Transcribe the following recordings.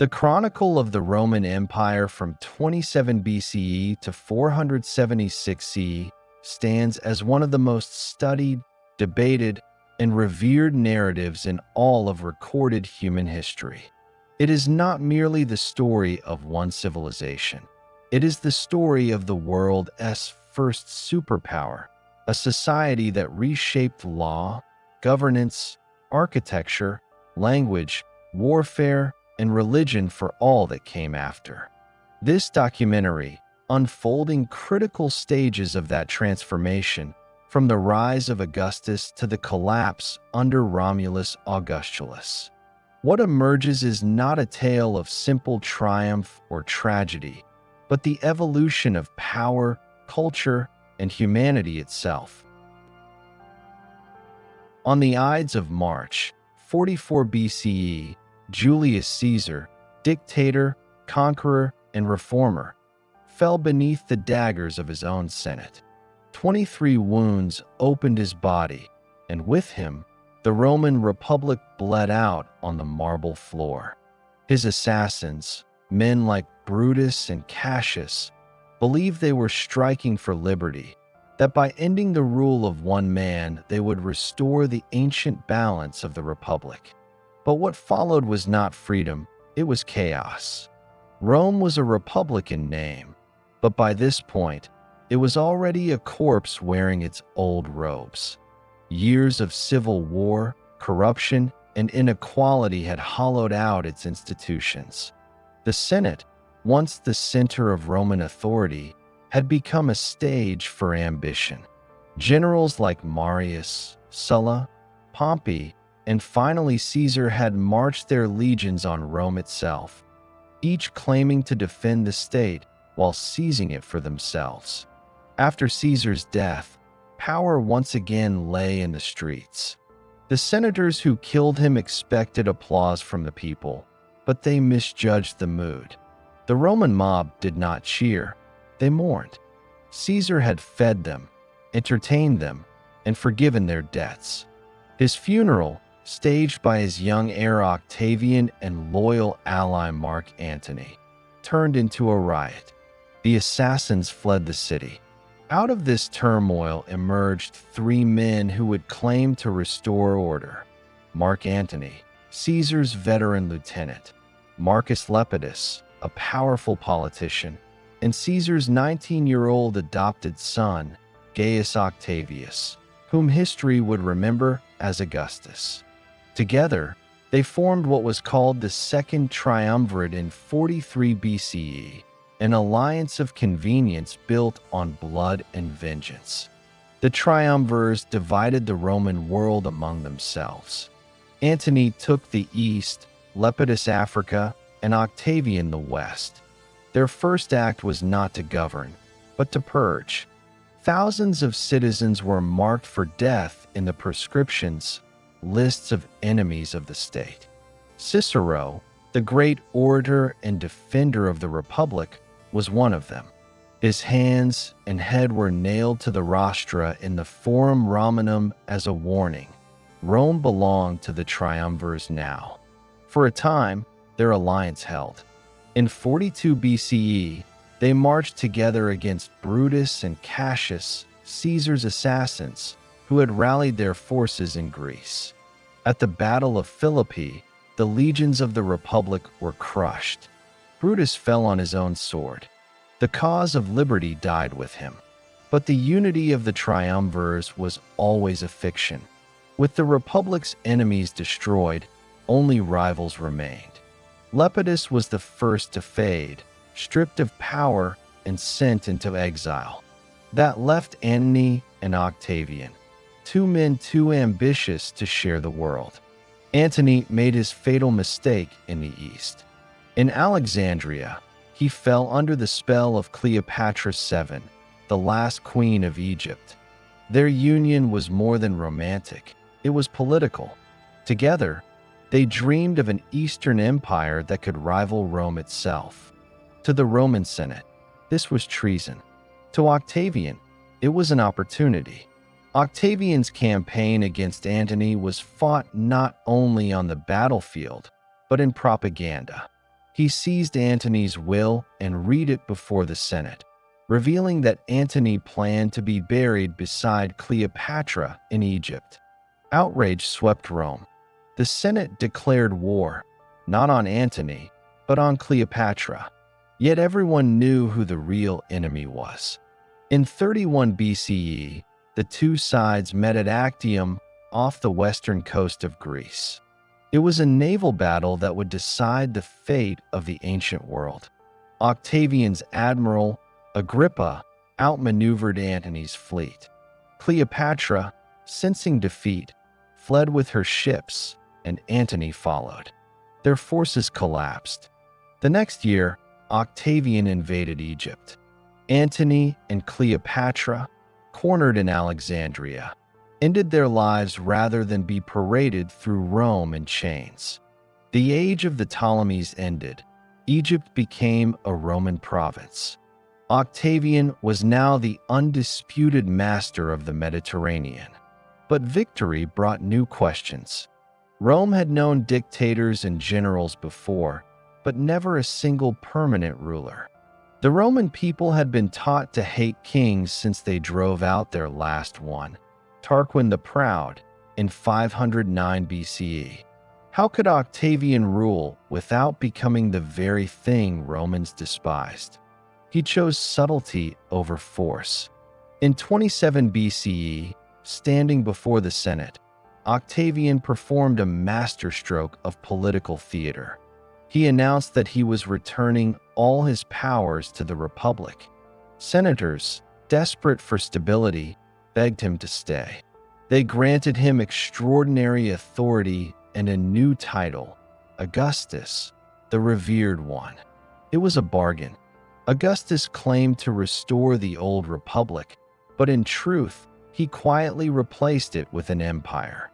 The Chronicle of the Roman Empire from 27 BCE to 476 CE stands as one of the most studied, debated, and revered narratives in all of recorded human history. It is not merely the story of one civilization. It is the story of the world's first superpower, a society that reshaped law, governance, architecture, language, warfare, and religion for all that came after. This documentary, unfolding critical stages of that transformation, from the rise of Augustus to the collapse under Romulus Augustulus. What emerges is not a tale of simple triumph or tragedy, but the evolution of power, culture, and humanity itself. On the Ides of March, 44 BCE, Julius Caesar, dictator, conqueror, and reformer, fell beneath the daggers of his own Senate. 23 wounds opened his body, and with him, the Roman Republic bled out on the marble floor. His assassins, men like Brutus and Cassius, believed they were striking for liberty, that by ending the rule of one man, they would restore the ancient balance of the Republic. But what followed was not freedom, it was chaos. Rome was a republic in name, but by this point, it was already a corpse wearing its old robes. Years of civil war, corruption, and inequality had hollowed out its institutions. The Senate, once the center of Roman authority, had become a stage for ambition. Generals like Marius, Sulla, Pompey, and finally Caesar had marched their legions on Rome itself, each claiming to defend the state while seizing it for themselves. After Caesar's death, power once again lay in the streets. The senators who killed him expected applause from the people, but they misjudged the mood. The Roman mob did not cheer, they mourned. Caesar had fed them, entertained them, and forgiven their debts. His funeral, staged by his young heir Octavian and loyal ally Mark Antony, turned into a riot. The assassins fled the city. Out of this turmoil emerged three men who would claim to restore order: Mark Antony, Caesar's veteran lieutenant; Marcus Lepidus, a powerful politician; and Caesar's 19-year-old adopted son, Gaius Octavius, whom history would remember as Augustus. Together, they formed what was called the Second Triumvirate in 43 BCE, an alliance of convenience built on blood and vengeance. The triumvirs divided the Roman world among themselves. Antony took the east, Lepidus Africa, and Octavian the west. Their first act was not to govern, but to purge. Thousands of citizens were marked for death in the proscriptions, lists of enemies of the state. Cicero, the great orator and defender of the Republic, was one of them. His hands and head were nailed to the rostra in the Forum Romanum as a warning. Rome belonged to the triumvirs now. For a time, their alliance held. In 42 BCE, they marched together against Brutus and Cassius, Caesar's assassins, who had rallied their forces in Greece. At the Battle of Philippi, the legions of the Republic were crushed. Brutus fell on his own sword. The cause of liberty died with him. But the unity of the triumvirs was always a fiction. With the Republic's enemies destroyed, only rivals remained. Lepidus was the first to fade, stripped of power and sent into exile. That left Antony and Octavian, two men too ambitious to share the world. Antony made his fatal mistake in the east. In Alexandria, he fell under the spell of Cleopatra VII, the last queen of Egypt. Their union was more than romantic, it was political. Together, they dreamed of an Eastern empire that could rival Rome itself. To the Roman Senate, this was treason. To Octavian, it was an opportunity. Octavian's campaign against Antony was fought not only on the battlefield, but in propaganda. He seized Antony's will and read it before the Senate, revealing that Antony planned to be buried beside Cleopatra in Egypt. Outrage swept Rome. The Senate declared war, not on Antony, but on Cleopatra. Yet everyone knew who the real enemy was. In 31 BCE, the two sides met at Actium off the western coast of Greece. It was a naval battle that would decide the fate of the ancient world. Octavian's admiral, Agrippa, outmaneuvered Antony's fleet. Cleopatra, sensing defeat, fled with her ships, and Antony followed. Their forces collapsed. The next year, Octavian invaded Egypt. Antony and Cleopatra, cornered in Alexandria, ended their lives rather than be paraded through Rome in chains. The age of the Ptolemies ended. Egypt became a Roman province. Octavian was now the undisputed master of the Mediterranean. But victory brought new questions. Rome had known dictators and generals before, but never a single permanent ruler. The Roman people had been taught to hate kings since they drove out their last one, Tarquin the Proud, in 509 BCE. How could Octavian rule without becoming the very thing Romans despised? He chose subtlety over force. In 27 BCE, standing before the Senate, Octavian performed a masterstroke of political theater. He announced that he was returning all his powers to the Republic. Senators, desperate for stability, begged him to stay. They granted him extraordinary authority and a new title, Augustus, the revered one. It was a bargain. Augustus claimed to restore the old republic, but in truth, he quietly replaced it with an empire.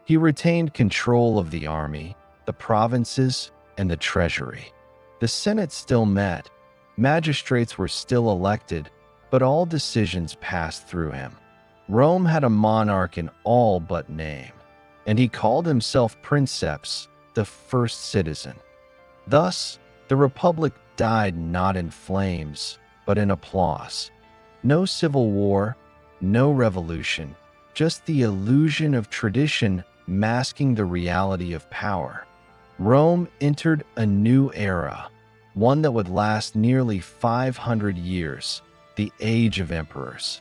He retained control of the army, the provinces, and the treasury. The Senate still met, magistrates were still elected, but all decisions passed through him. Rome had a monarch in all but name, and he called himself Princeps, the first citizen. Thus, the Republic died not in flames, but in applause. No civil war, no revolution, just the illusion of tradition masking the reality of power. Rome entered a new era, one that would last nearly 500 years, the Age of Emperors.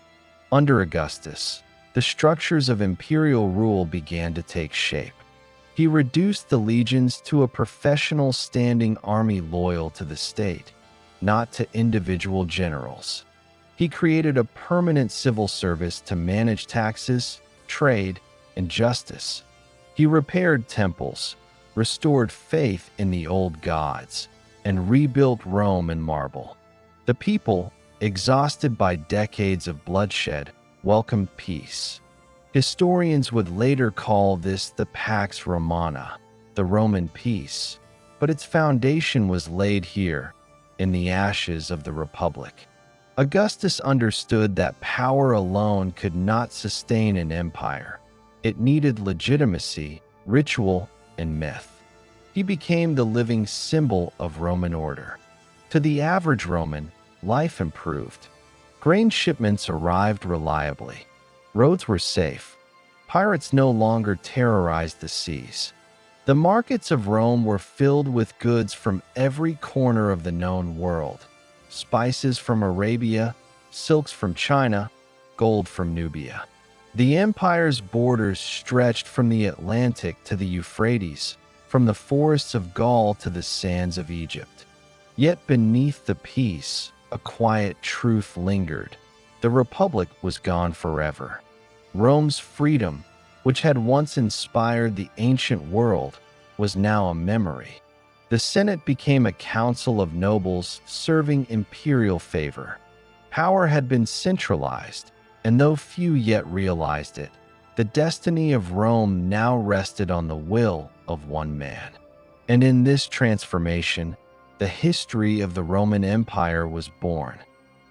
Under Augustus, the structures of imperial rule began to take shape. He reduced the legions to a professional standing army loyal to the state, not to individual generals. He created a permanent civil service to manage taxes, trade, and justice. He repaired temples, restored faith in the old gods, and rebuilt Rome in marble. The people, exhausted by decades of bloodshed, welcomed peace. Historians would later call this the Pax Romana, the Roman peace, but its foundation was laid here, in the ashes of the Republic. Augustus understood that power alone could not sustain an empire. It needed legitimacy, ritual, and myth. He became the living symbol of Roman order. To the average Roman, life improved. Grain shipments arrived reliably. Roads were safe. Pirates no longer terrorized the seas. The markets of Rome were filled with goods from every corner of the known world. Spices from Arabia, silks from China, gold from Nubia. The empire's borders stretched from the Atlantic to the Euphrates, from the forests of Gaul to the sands of Egypt. Yet beneath the peace, a quiet truth lingered. The Republic was gone forever. Rome's freedom, which had once inspired the ancient world, was now a memory. The Senate became a council of nobles serving imperial favor. Power had been centralized, and though few yet realized it, the destiny of Rome now rested on the will of one man. And in this transformation, the history of the Roman Empire was born.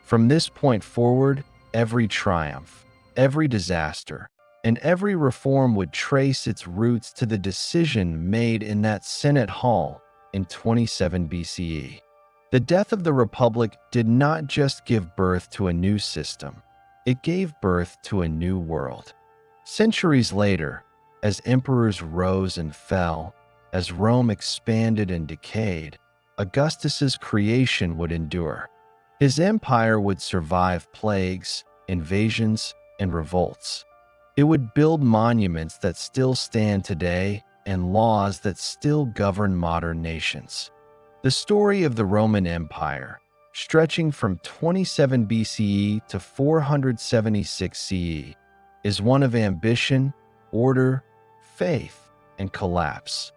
From this point forward, every triumph, every disaster, and every reform would trace its roots to the decision made in that Senate hall in 27 BCE. The death of the Republic did not just give birth to a new system, it gave birth to a new world. Centuries later, as emperors rose and fell, as Rome expanded and decayed, Augustus's creation would endure. His empire would survive plagues, invasions, and revolts. It would build monuments that still stand today and laws that still govern modern nations. The story of the Roman Empire, stretching from 27 BCE to 476 CE, is one of ambition, order, faith, and collapse.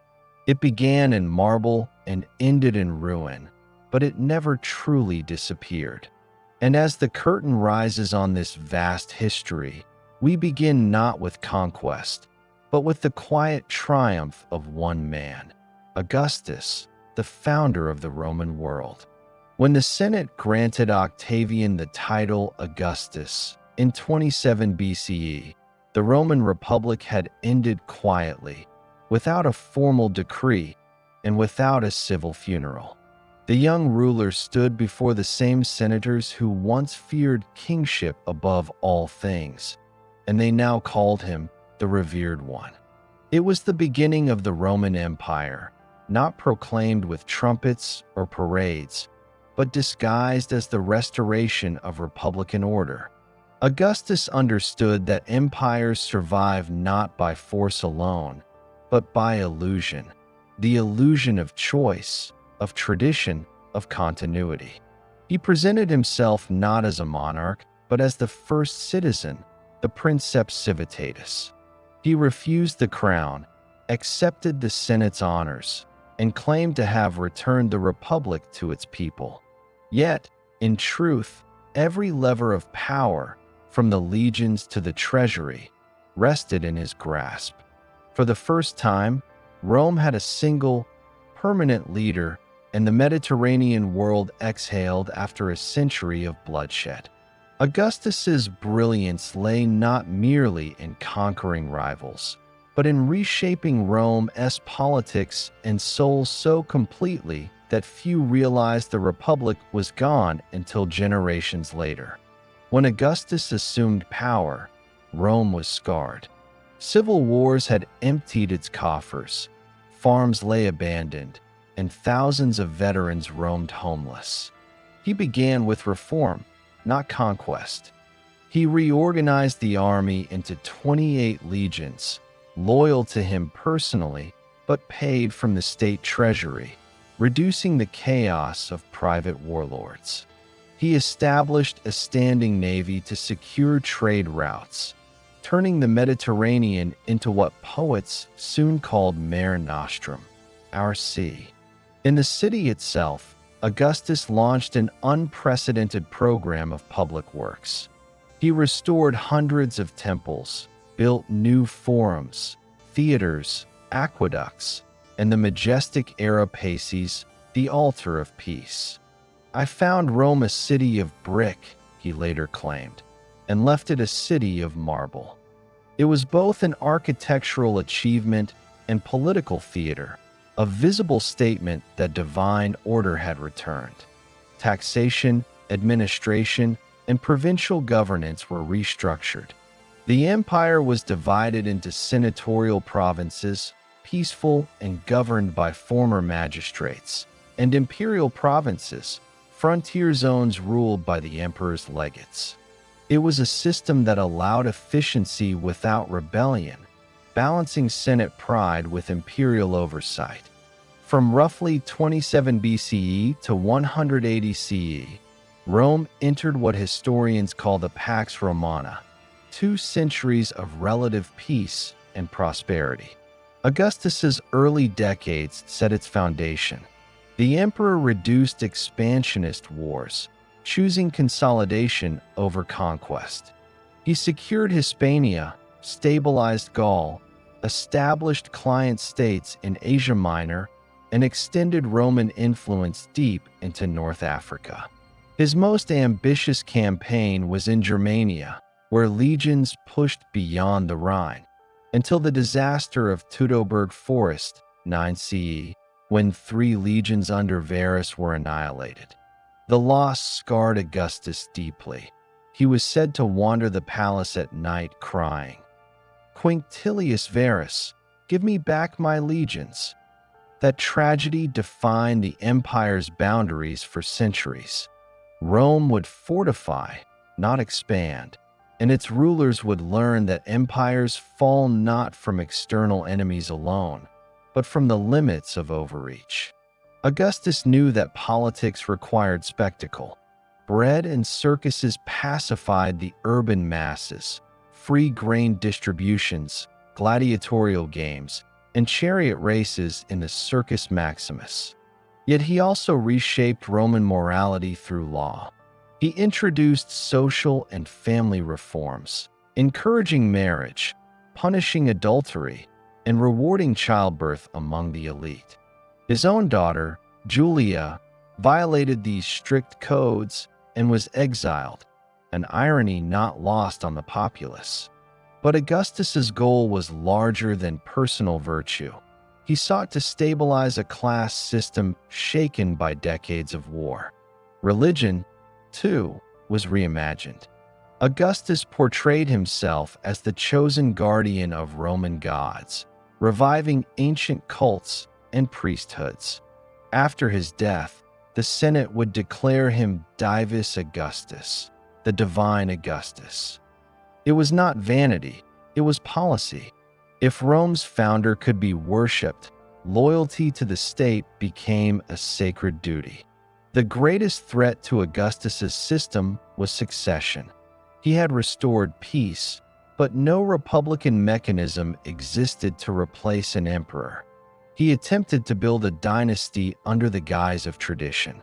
It began in marble and ended in ruin, but it never truly disappeared. And as the curtain rises on this vast history, we begin not with conquest, but with the quiet triumph of one man, Augustus, the founder of the Roman world. When the Senate granted Octavian the title Augustus in 27 BCE, the Roman Republic had ended quietly, without a formal decree and without a civil funeral. The young ruler stood before the same senators who once feared kingship above all things, and they now called him the revered one. It was the beginning of the Roman Empire, not proclaimed with trumpets or parades, but disguised as the restoration of republican order. Augustus understood that empires survive not by force alone, but by illusion, the illusion of choice, of tradition, of continuity. He presented himself not as a monarch, but as the first citizen, the princeps civitatis. He refused the crown, accepted the Senate's honors, and claimed to have returned the Republic to its people. Yet, in truth, every lever of power, from the legions to the treasury, rested in his grasp. For the first time, Rome had a single, permanent leader, and the Mediterranean world exhaled after a century of bloodshed. Augustus's brilliance lay not merely in conquering rivals, but in reshaping Rome's politics and soul so completely that few realized the Republic was gone until generations later. When Augustus assumed power, Rome was scarred. Civil wars had emptied its coffers, farms lay abandoned, and thousands of veterans roamed homeless. He began with reform, not conquest. He reorganized the army into 28 legions, loyal to him personally, but paid from the state treasury, reducing the chaos of private warlords. He established a standing navy to secure trade routes, turning the Mediterranean into what poets soon called Mare Nostrum, our sea. In the city itself, Augustus launched an unprecedented program of public works. He restored hundreds of temples, built new forums, theaters, aqueducts, and the majestic Arapaces, the altar of peace. "I found Rome a city of brick," he later claimed, and left it a city of marble. It was both an architectural achievement and political theater, a visible statement that divine order had returned. Taxation, administration, and provincial governance were restructured. The empire was divided into senatorial provinces, peaceful and governed by former magistrates, and imperial provinces, frontier zones ruled by the emperor's legates. It was a system that allowed efficiency without rebellion, balancing Senate pride with imperial oversight. From roughly 27 BCE to 180 CE, Rome entered what historians call the Pax Romana, 2 centuries of relative peace and prosperity. Augustus's early decades set its foundation. The emperor reduced expansionist wars, choosing consolidation over conquest. He secured Hispania, stabilized Gaul, established client states in Asia Minor, and extended Roman influence deep into North Africa. His most ambitious campaign was in Germania, where legions pushed beyond the Rhine, until the disaster of Teutoburg Forest, 9 CE, when 3 legions under Varus were annihilated. The loss scarred Augustus deeply. He was said to wander the palace at night crying, "Quinctilius Varus, give me back my legions." That tragedy defined the empire's boundaries for centuries. Rome would fortify, not expand, and its rulers would learn that empires fall not from external enemies alone, but from the limits of overreach. Augustus knew that politics required spectacle. Bread and circuses pacified the urban masses, free grain distributions, gladiatorial games, and chariot races in the Circus Maximus. Yet he also reshaped Roman morality through law. He introduced social and family reforms, encouraging marriage, punishing adultery, and rewarding childbirth among the elite. His own daughter, Julia, violated these strict codes and was exiled, an irony not lost on the populace. But Augustus's goal was larger than personal virtue. He sought to stabilize a class system shaken by decades of war. Religion, too, was reimagined. Augustus portrayed himself as the chosen guardian of Roman gods, reviving ancient cults and priesthoods. After his death, the Senate would declare him Divus Augustus, the divine Augustus. It was not vanity, it was policy. If Rome's founder could be worshipped, loyalty to the state became a sacred duty. The greatest threat to Augustus's system was succession. He had restored peace, but no republican mechanism existed to replace an emperor. He attempted to build a dynasty under the guise of tradition.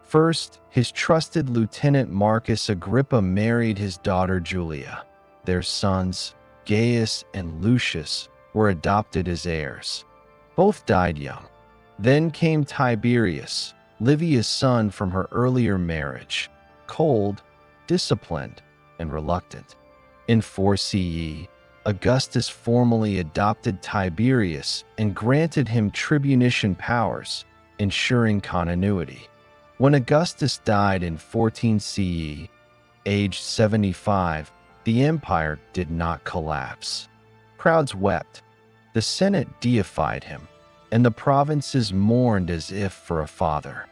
First, his trusted lieutenant Marcus Agrippa married his daughter Julia. Their sons, Gaius and Lucius, were adopted as heirs. Both died young. Then came Tiberius, Livia's son from her earlier marriage, cold, disciplined, and reluctant. In 4 CE, Augustus formally adopted Tiberius and granted him tribunician powers, ensuring continuity. When Augustus died in 14 CE, aged 75, the empire did not collapse. Crowds wept. The Senate deified him, and the provinces mourned as if for a father.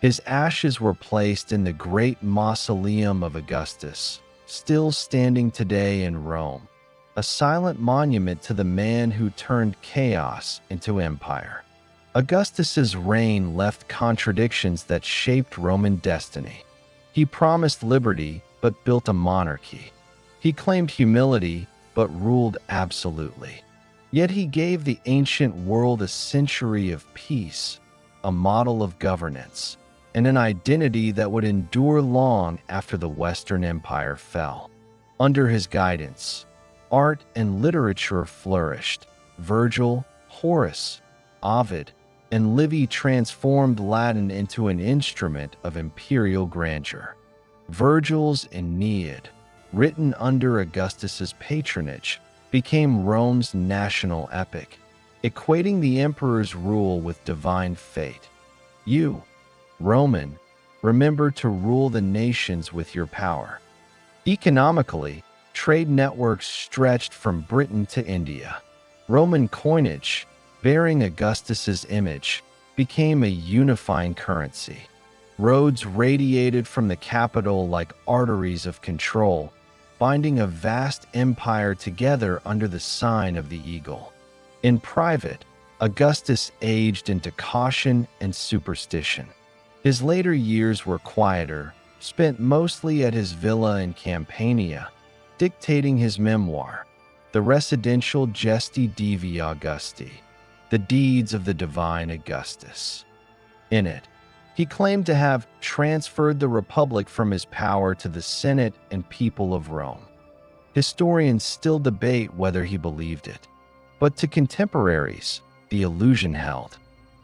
His ashes were placed in the great mausoleum of Augustus, still standing today in Rome, a silent monument to the man who turned chaos into empire. Augustus's reign left contradictions that shaped Roman destiny. He promised liberty but built a monarchy. He claimed humility but ruled absolutely. Yet he gave the ancient world a century of peace, a model of governance, and an identity that would endure long after the Western Empire fell. Under his guidance, art and literature flourished. Virgil, Horace, Ovid, and Livy transformed Latin into an instrument of imperial grandeur. Virgil's Aeneid, written under Augustus's patronage, became Rome's national epic, equating the emperor's rule with divine fate. You, Roman, remember to rule the nations with your power. Economically, trade networks stretched from Britain to India. Roman coinage, bearing Augustus's image, became a unifying currency. Roads radiated from the capital like arteries of control, binding a vast empire together under the sign of the eagle. In private, Augustus aged into caution and superstition. His later years were quieter, spent mostly at his villa in Campania, dictating his memoir, the Residential Gesti Divi Augusti, the deeds of the divine Augustus. In it, he claimed to have transferred the republic from his power to the Senate and people of Rome. Historians still debate whether he believed it, but to contemporaries, the illusion held.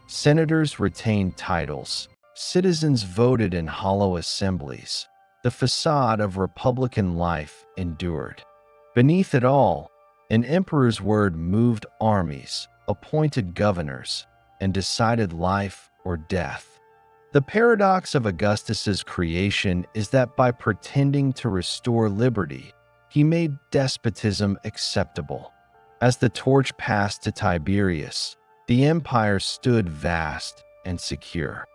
Senators retained titles, citizens voted in hollow assemblies. The facade of republican life endured. Beneath it all, an emperor's word moved armies, appointed governors, and decided life or death. The paradox of Augustus's creation is that by pretending to restore liberty, he made despotism acceptable. As the torch passed to Tiberius, the empire stood vast and secure.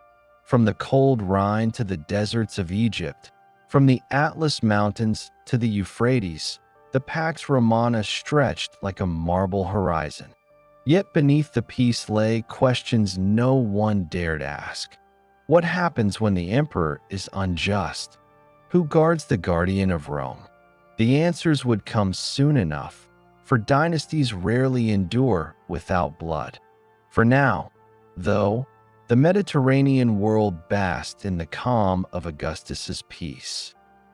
From the cold Rhine to the deserts of Egypt, from the Atlas Mountains to the Euphrates, the Pax Romana stretched like a marble horizon. Yet beneath the peace lay questions no one dared ask. What happens when the emperor is unjust? Who guards the guardian of Rome? The answers would come soon enough, for dynasties rarely endure without blood. For now, though, the Mediterranean world basked in the calm of Augustus's peace.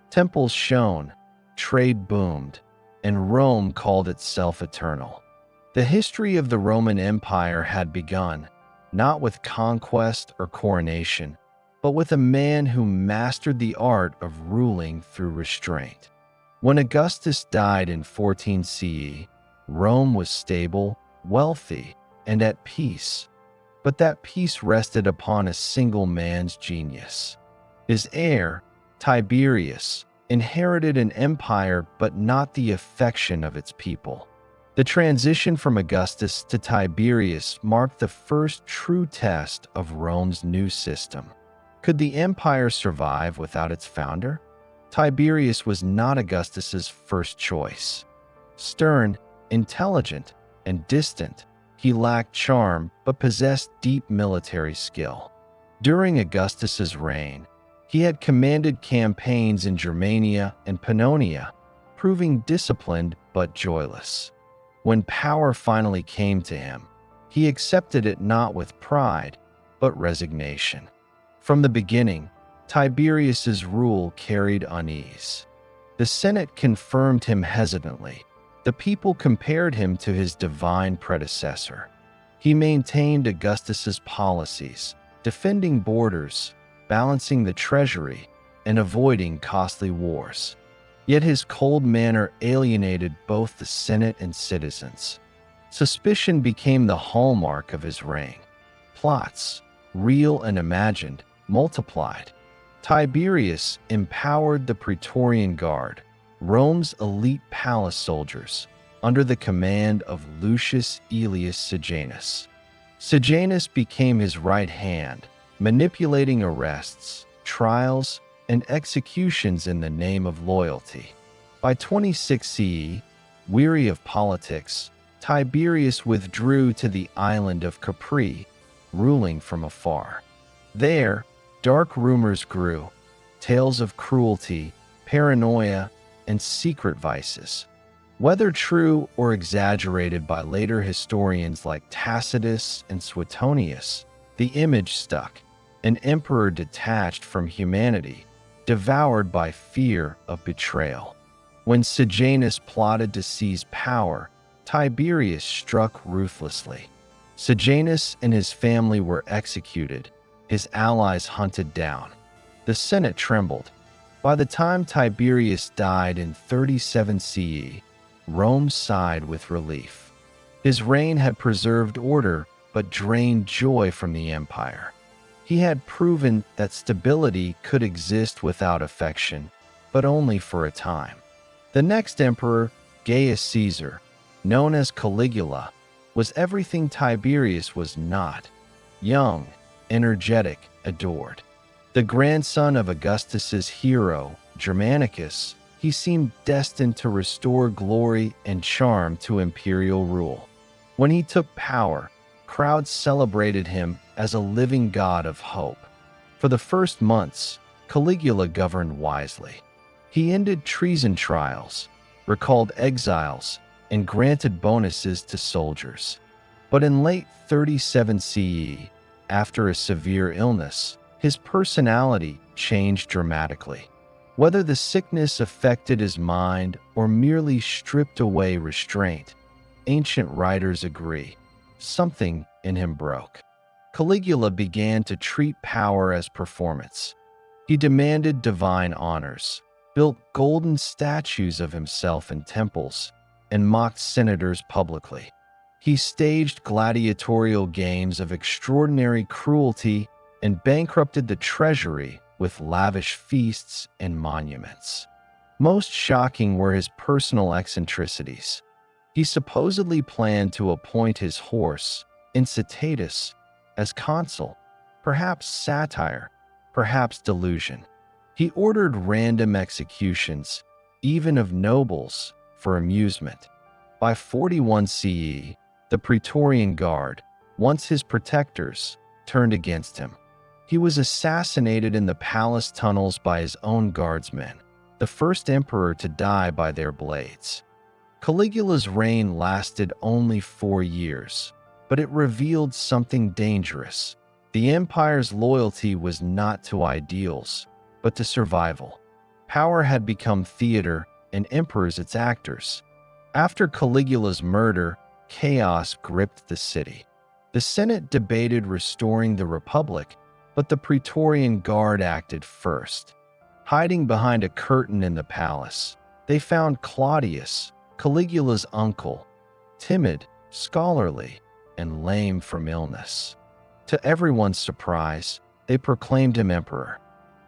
Temples shone, trade boomed, and Rome called itself eternal. The history of the Roman Empire had begun, not with conquest or coronation, but with a man who mastered the art of ruling through restraint. When Augustus died in 14 CE, Rome was stable, wealthy, and at peace. But that peace rested upon a single man's genius. His heir, Tiberius, inherited an empire but not the affection of its people. The transition from Augustus to Tiberius marked the first true test of Rome's new system. Could the empire survive without its founder? Tiberius was not Augustus's first choice. Stern, intelligent, and distant, he lacked charm but possessed deep military skill. During Augustus's reign, he had commanded campaigns in Germania and Pannonia, proving disciplined but joyless. When power finally came to him, he accepted it not with pride, but resignation. From the beginning, Tiberius's rule carried unease. The Senate confirmed him hesitantly. The people compared him to his divine predecessor. He maintained Augustus's policies, defending borders, balancing the treasury, and avoiding costly wars. Yet his cold manner alienated both the Senate and citizens. Suspicion became the hallmark of his reign. Plots, real and imagined, multiplied. Tiberius empowered the Praetorian Guard, Rome's elite palace soldiers, under the command of Lucius Aelius Sejanus. Sejanus became his right hand, manipulating arrests, trials, and executions in the name of loyalty. By 26 CE, weary of politics, Tiberius withdrew to the island of Capri, ruling from afar. There, dark rumors grew, tales of cruelty, paranoia, and secret vices. Whether true or exaggerated by later historians like Tacitus and Suetonius, the image stuck: an emperor detached from humanity, devoured by fear of betrayal. When Sejanus plotted to seize power, Tiberius struck ruthlessly. Sejanus and his family were executed, his allies hunted down. The Senate trembled. By the time Tiberius died in 37 CE, Rome sighed with relief. His reign had preserved order but drained joy from the empire. He had proven that stability could exist without affection, but only for a time. The next emperor, Gaius Caesar, known as Caligula, was everything Tiberius was not: young, energetic, adored. The grandson of Augustus's hero, Germanicus, he seemed destined to restore glory and charm to imperial rule. When he took power, crowds celebrated him as a living god of hope. For the first months, Caligula governed wisely. He ended treason trials, recalled exiles, and granted bonuses to soldiers. But in late 37 CE, after a severe illness, his personality changed dramatically. Whether the sickness affected his mind or merely stripped away restraint, ancient writers agree: something in him broke. Caligula began to treat power as performance. He demanded divine honors, built golden statues of himself in temples, and mocked senators publicly. He staged gladiatorial games of extraordinary cruelty and bankrupted the treasury with lavish feasts and monuments. Most shocking were his personal eccentricities. He supposedly planned to appoint his horse, Incitatus, as consul, perhaps satire, perhaps delusion. He ordered random executions, even of nobles, for amusement. By 41 CE, the Praetorian Guard, once his protectors, turned against him. He was assassinated in the palace tunnels by his own guardsmen, the first emperor to die by their blades. Caligula's reign lasted only 4 years, but it revealed something dangerous. The empire's loyalty was not to ideals, but to survival. Power had become theater, and emperors its actors. After Caligula's murder, chaos gripped the city. The Senate debated restoring the Republic, but the Praetorian Guard acted first. Hiding behind a curtain in the palace, they found Claudius, Caligula's uncle, timid, scholarly, and lame from illness. To everyone's surprise, they proclaimed him emperor.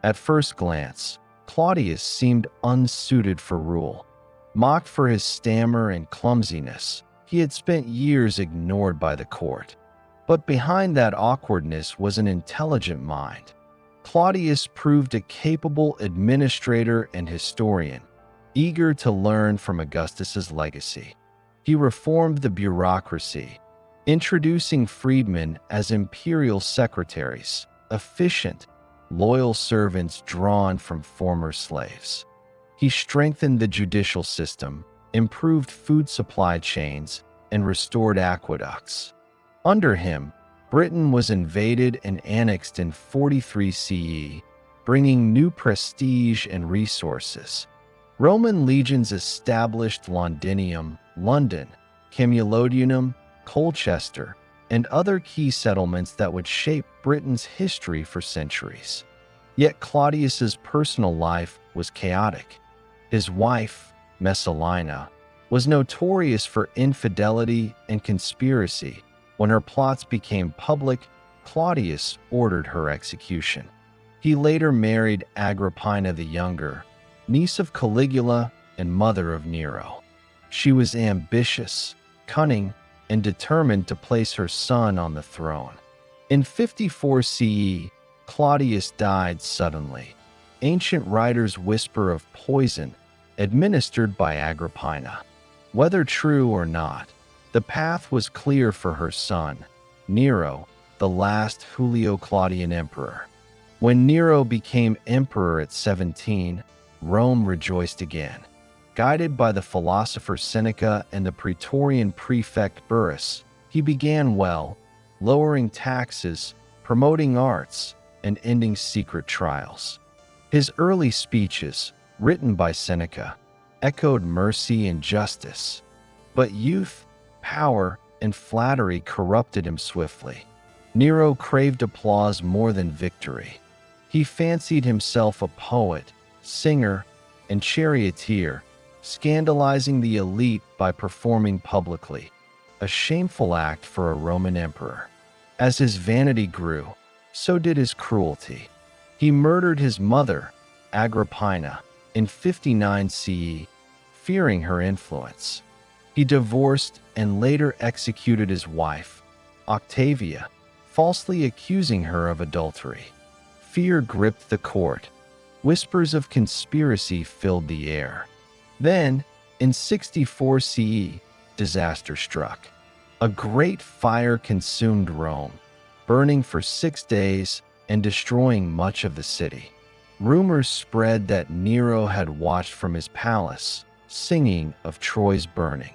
At first glance, Claudius seemed unsuited for rule. Mocked for his stammer and clumsiness, he had spent years ignored by the court. But behind that awkwardness was an intelligent mind. Claudius proved a capable administrator and historian, eager to learn from Augustus's legacy. He reformed the bureaucracy, introducing freedmen as imperial secretaries, efficient, loyal servants drawn from former slaves. He strengthened the judicial system, improved food supply chains, and restored aqueducts. Under him, Britain was invaded and annexed in 43 CE, bringing new prestige and resources. Roman legions established Londinium, London, Camulodunum, Colchester, and other key settlements that would shape Britain's history for centuries. Yet Claudius's personal life was chaotic. His wife, Messalina, was notorious for infidelity and conspiracy. When her plots became public, Claudius ordered her execution. He later married Agrippina the Younger, niece of Caligula and mother of Nero. She was ambitious, cunning, and determined to place her son on the throne. In 54 CE, Claudius died suddenly. Ancient writers whisper of poison administered by Agrippina. Whether true or not, the path was clear for her son, Nero, the last Julio-Claudian emperor. When Nero became emperor at 17, Rome rejoiced again. Guided by the philosopher Seneca and the Praetorian prefect Burrus, he began well, lowering taxes, promoting arts, and ending secret trials. His early speeches, written by Seneca, echoed mercy and justice. But youth, power, and flattery corrupted him swiftly. Nero craved applause more than victory. He fancied himself a poet, singer, and charioteer, scandalizing the elite by performing publicly, a shameful act for a Roman emperor. As his vanity grew, so did his cruelty. He murdered his mother, Agrippina, in 59 CE, fearing her influence. He divorced and later executed his wife, Octavia, falsely accusing her of adultery. Fear gripped the court. Whispers of conspiracy filled the air. Then, in 64 CE, disaster struck. A great fire consumed Rome, burning for 6 days and destroying much of the city. Rumors spread that Nero had watched from his palace, singing of Troy's burning.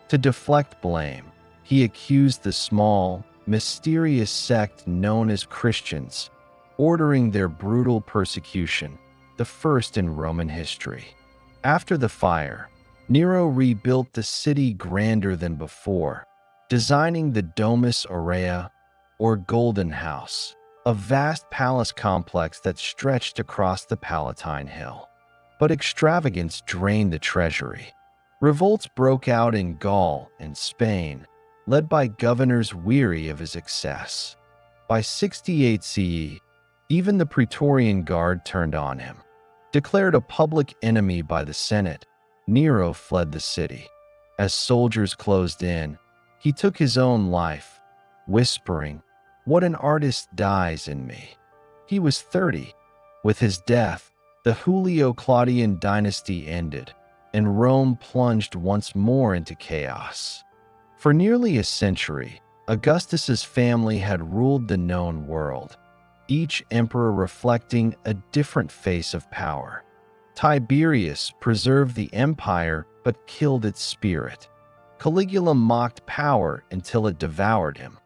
To deflect blame, he accused the small, mysterious sect known as Christians, ordering their brutal persecution, the first in Roman history. After the fire, Nero rebuilt the city grander than before, designing the Domus Aurea, or Golden House, a vast palace complex that stretched across the Palatine Hill. But extravagance drained the treasury. Revolts broke out in Gaul and Spain, led by governors weary of his excess. By 68 CE, even the Praetorian Guard turned on him. Declared a public enemy by the Senate, Nero fled the city. As soldiers closed in, he took his own life, whispering, "What an artist dies in me." He was 30. With his death, the Julio-Claudian dynasty ended, and Rome plunged once more into chaos. For nearly a century, Augustus's family had ruled the known world, each emperor reflecting a different face of power. Tiberius preserved the empire but killed its spirit. Caligula mocked power until it devoured him.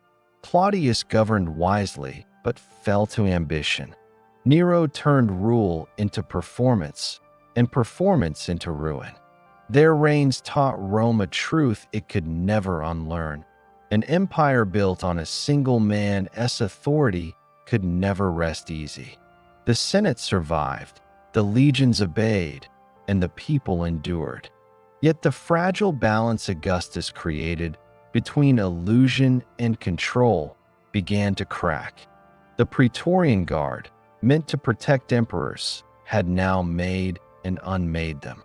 Claudius governed wisely but fell to ambition. Nero turned rule into performance, and performance into ruin. Their reigns taught Rome a truth it could never unlearn. An empire built on a single man's authority could never rest easy. The Senate survived, the legions obeyed, and the people endured. Yet the fragile balance Augustus created between illusion and control began to crack. The Praetorian Guard, meant to protect emperors, had now made and unmade them.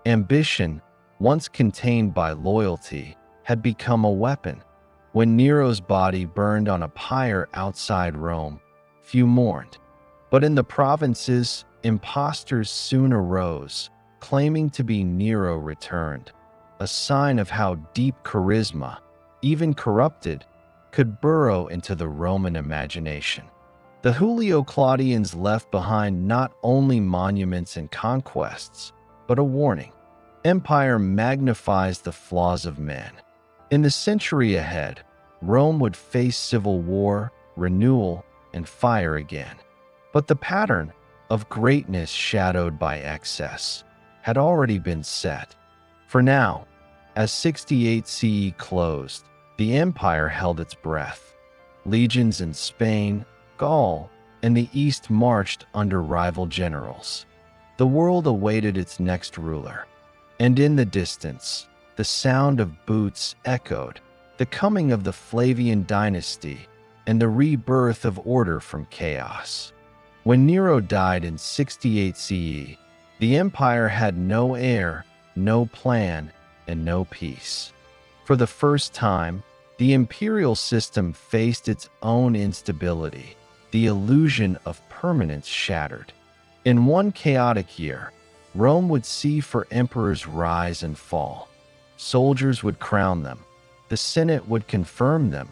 Ambition, once contained by loyalty, had become a weapon. When Nero's body burned on a pyre outside Rome, few mourned. But in the provinces, impostors soon arose, claiming to be Nero returned, a sign of how deep charisma, even corrupted, could burrow into the Roman imagination. The Julio-Claudians left behind not only monuments and conquests, but a warning. Empire magnifies the flaws of men. In the century ahead, Rome would face civil war, renewal, and fire again. But the pattern of greatness shadowed by excess had already been set. For now, as 68 CE closed, the empire held its breath. Legions in Spain, Gaul, and the East marched under rival generals. The world awaited its next ruler. And in the distance, the sound of boots echoed, the coming of the Flavian dynasty and the rebirth of order from chaos. When Nero died in 68 CE, the empire had no heir, no plan, and no peace. For the first time, the imperial system faced its own instability. The illusion of permanence shattered. In one chaotic year, Rome would see for emperors rise and fall. Soldiers would crown them, the Senate would confirm them,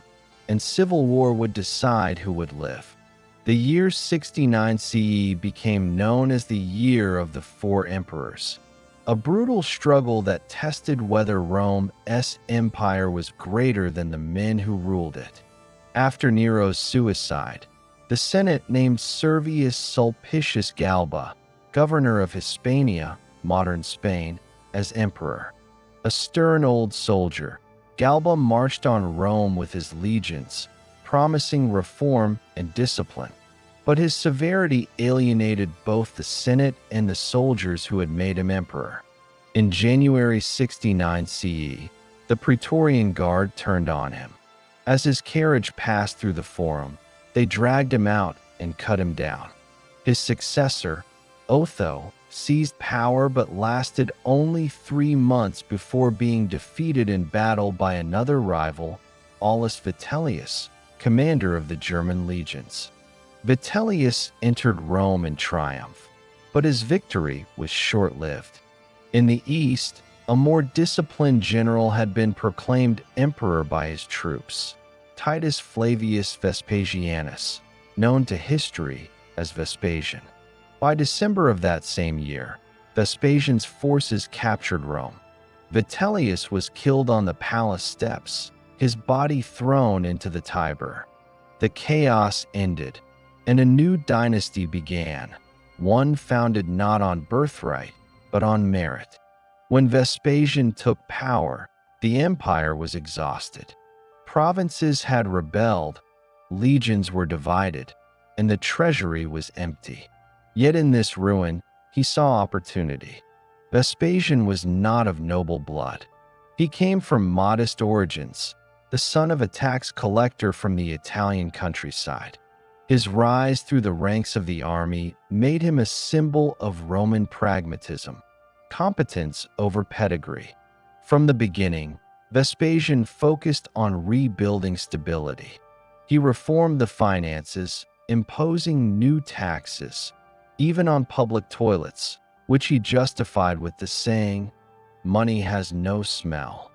and civil war would decide who would live. The year 69 CE became known as the Year of the Four Emperors, a brutal struggle that tested whether Rome's empire was greater than the men who ruled it. After Nero's suicide, the Senate named Servius Sulpicius Galba, governor of Hispania, modern Spain, as emperor. A stern old soldier, Galba marched on Rome with his legions, promising reform and discipline. But his severity alienated both the Senate and the soldiers who had made him emperor. In January 69 CE, the Praetorian Guard turned on him. As his carriage passed through the Forum, they dragged him out and cut him down. His successor, Otho, seized power but lasted only 3 months before being defeated in battle by another rival, Aulus Vitellius, commander of the German legions. Vitellius entered Rome in triumph, but his victory was short-lived. In the east, a more disciplined general had been proclaimed emperor by his troops, Titus Flavius Vespasianus, known to history as Vespasian. By December of that same year, Vespasian's forces captured Rome. Vitellius was killed on the palace steps, his body thrown into the Tiber. The chaos ended, and a new dynasty began, one founded not on birthright, but on merit. When Vespasian took power, the empire was exhausted. Provinces had rebelled, legions were divided, and the treasury was empty. Yet in this ruin, he saw opportunity. Vespasian was not of noble blood. He came from modest origins, the son of a tax collector from the Italian countryside. His rise through the ranks of the army made him a symbol of Roman pragmatism, competence over pedigree. From the beginning, Vespasian focused on rebuilding stability. He reformed the finances, imposing new taxes, even on public toilets, which he justified with the saying, "Money has no smell."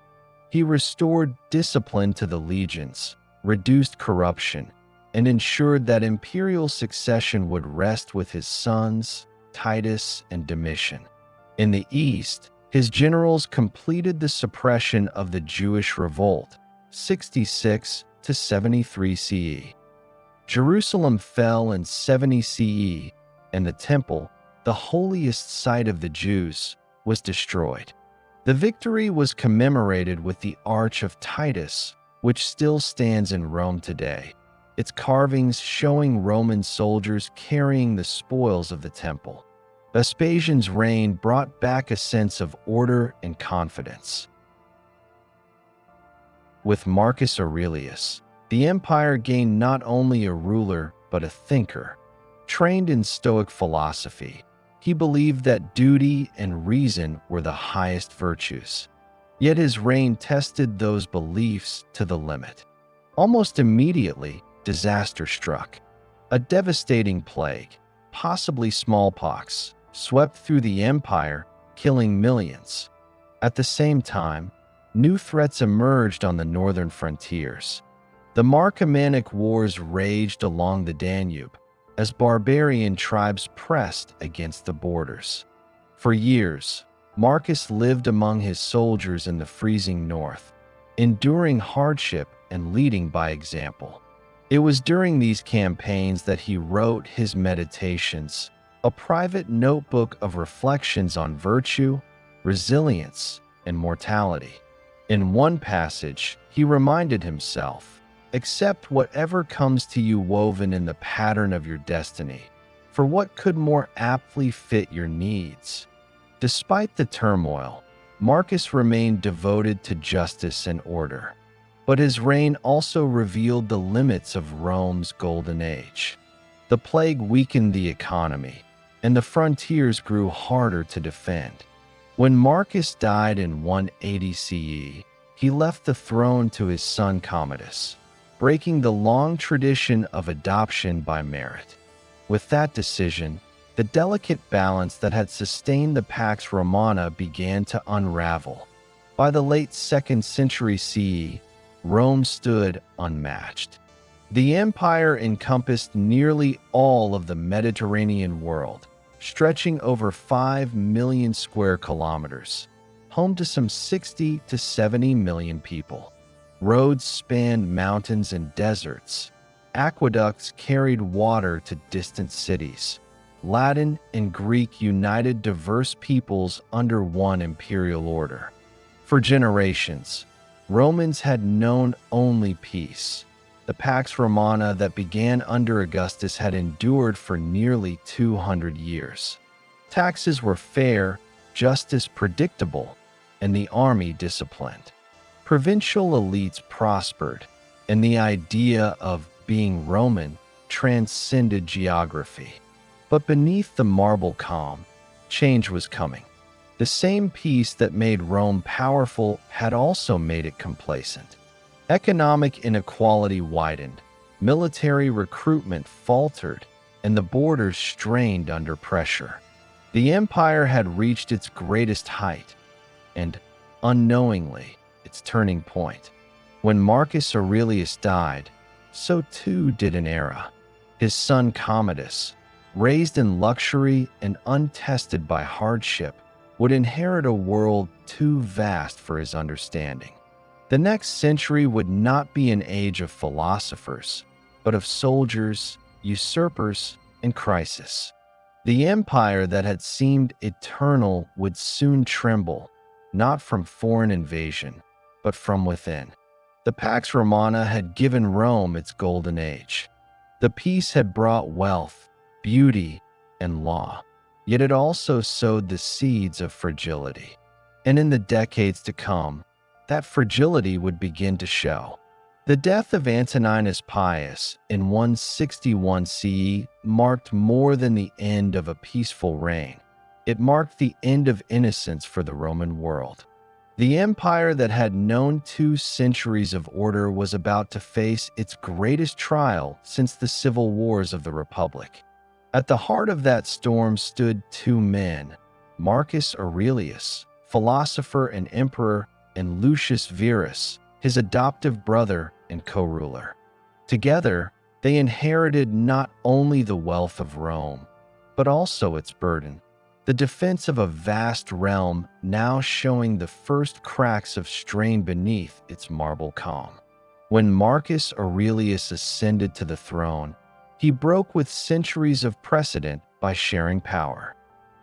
He restored discipline to the legions, reduced corruption, and ensured that imperial succession would rest with his sons, Titus and Domitian. In the east, his generals completed the suppression of the Jewish revolt, 66 to 73 CE. Jerusalem fell in 70 CE, and the temple, the holiest site of the Jews, was destroyed. The victory was commemorated with the Arch of Titus, which still stands in Rome today, its carvings showing Roman soldiers carrying the spoils of the temple. Vespasian's reign brought back a sense of order and confidence. With Marcus Aurelius, the empire gained not only a ruler but a thinker. Trained in Stoic philosophy, he believed that duty and reason were the highest virtues. Yet his reign tested those beliefs to the limit. Almost immediately, disaster struck. A devastating plague, possibly smallpox, swept through the empire, killing millions. At the same time, new threats emerged on the northern frontiers. The Marcomannic Wars raged along the Danube, as barbarian tribes pressed against the borders. For years, Marcus lived among his soldiers in the freezing north, enduring hardship and leading by example. It was during these campaigns that he wrote his Meditations, a private notebook of reflections on virtue, resilience, and mortality. In one passage, he reminded himself, "Accept whatever comes to you woven in the pattern of your destiny, for what could more aptly fit your needs?" Despite the turmoil, Marcus remained devoted to justice and order. But his reign also revealed the limits of Rome's golden age. The plague weakened the economy, and the frontiers grew harder to defend. When Marcus died in 180 CE, he left the throne to his son Commodus, breaking the long tradition of adoption by merit. With that decision, the delicate balance that had sustained the Pax Romana began to unravel. By the late 2nd century CE, Rome stood unmatched. The empire encompassed nearly all of the Mediterranean world, stretching over 5 million square kilometers, home to some 60 to 70 million people. Roads spanned mountains and deserts. Aqueducts carried water to distant cities. Latin and Greek united diverse peoples under one imperial order. For generations, Romans had known only peace. The Pax Romana that began under Augustus had endured for nearly 200 years. Taxes were fair, justice predictable, and the army disciplined. Provincial elites prospered, and the idea of being Roman transcended geography. But beneath the marble calm, change was coming. The same peace that made Rome powerful had also made it complacent. Economic inequality widened, military recruitment faltered, and the borders strained under pressure. The empire had reached its greatest height, and, unknowingly, its turning point. When Marcus Aurelius died, so too did an era. His son Commodus, raised in luxury and untested by hardship, would inherit a world too vast for his understanding. The next century would not be an age of philosophers, but of soldiers, usurpers, and crisis. The empire that had seemed eternal would soon tremble, not from foreign invasion, but from within. The Pax Romana had given Rome its golden age. The peace had brought wealth, beauty, and law, yet it also sowed the seeds of fragility. And in the decades to come, that fragility would begin to show. The death of Antoninus Pius in 161 CE marked more than the end of a peaceful reign. It marked the end of innocence for the Roman world. The empire that had known 2 centuries of order was about to face its greatest trial since the civil wars of the Republic. At the heart of that storm stood 2 men, Marcus Aurelius, philosopher and emperor, and Lucius Verus, his adoptive brother and co-ruler. Together, they inherited not only the wealth of Rome, but also its burden, the defense of a vast realm now showing the first cracks of strain beneath its marble calm. When Marcus Aurelius ascended to the throne, he broke with centuries of precedent by sharing power.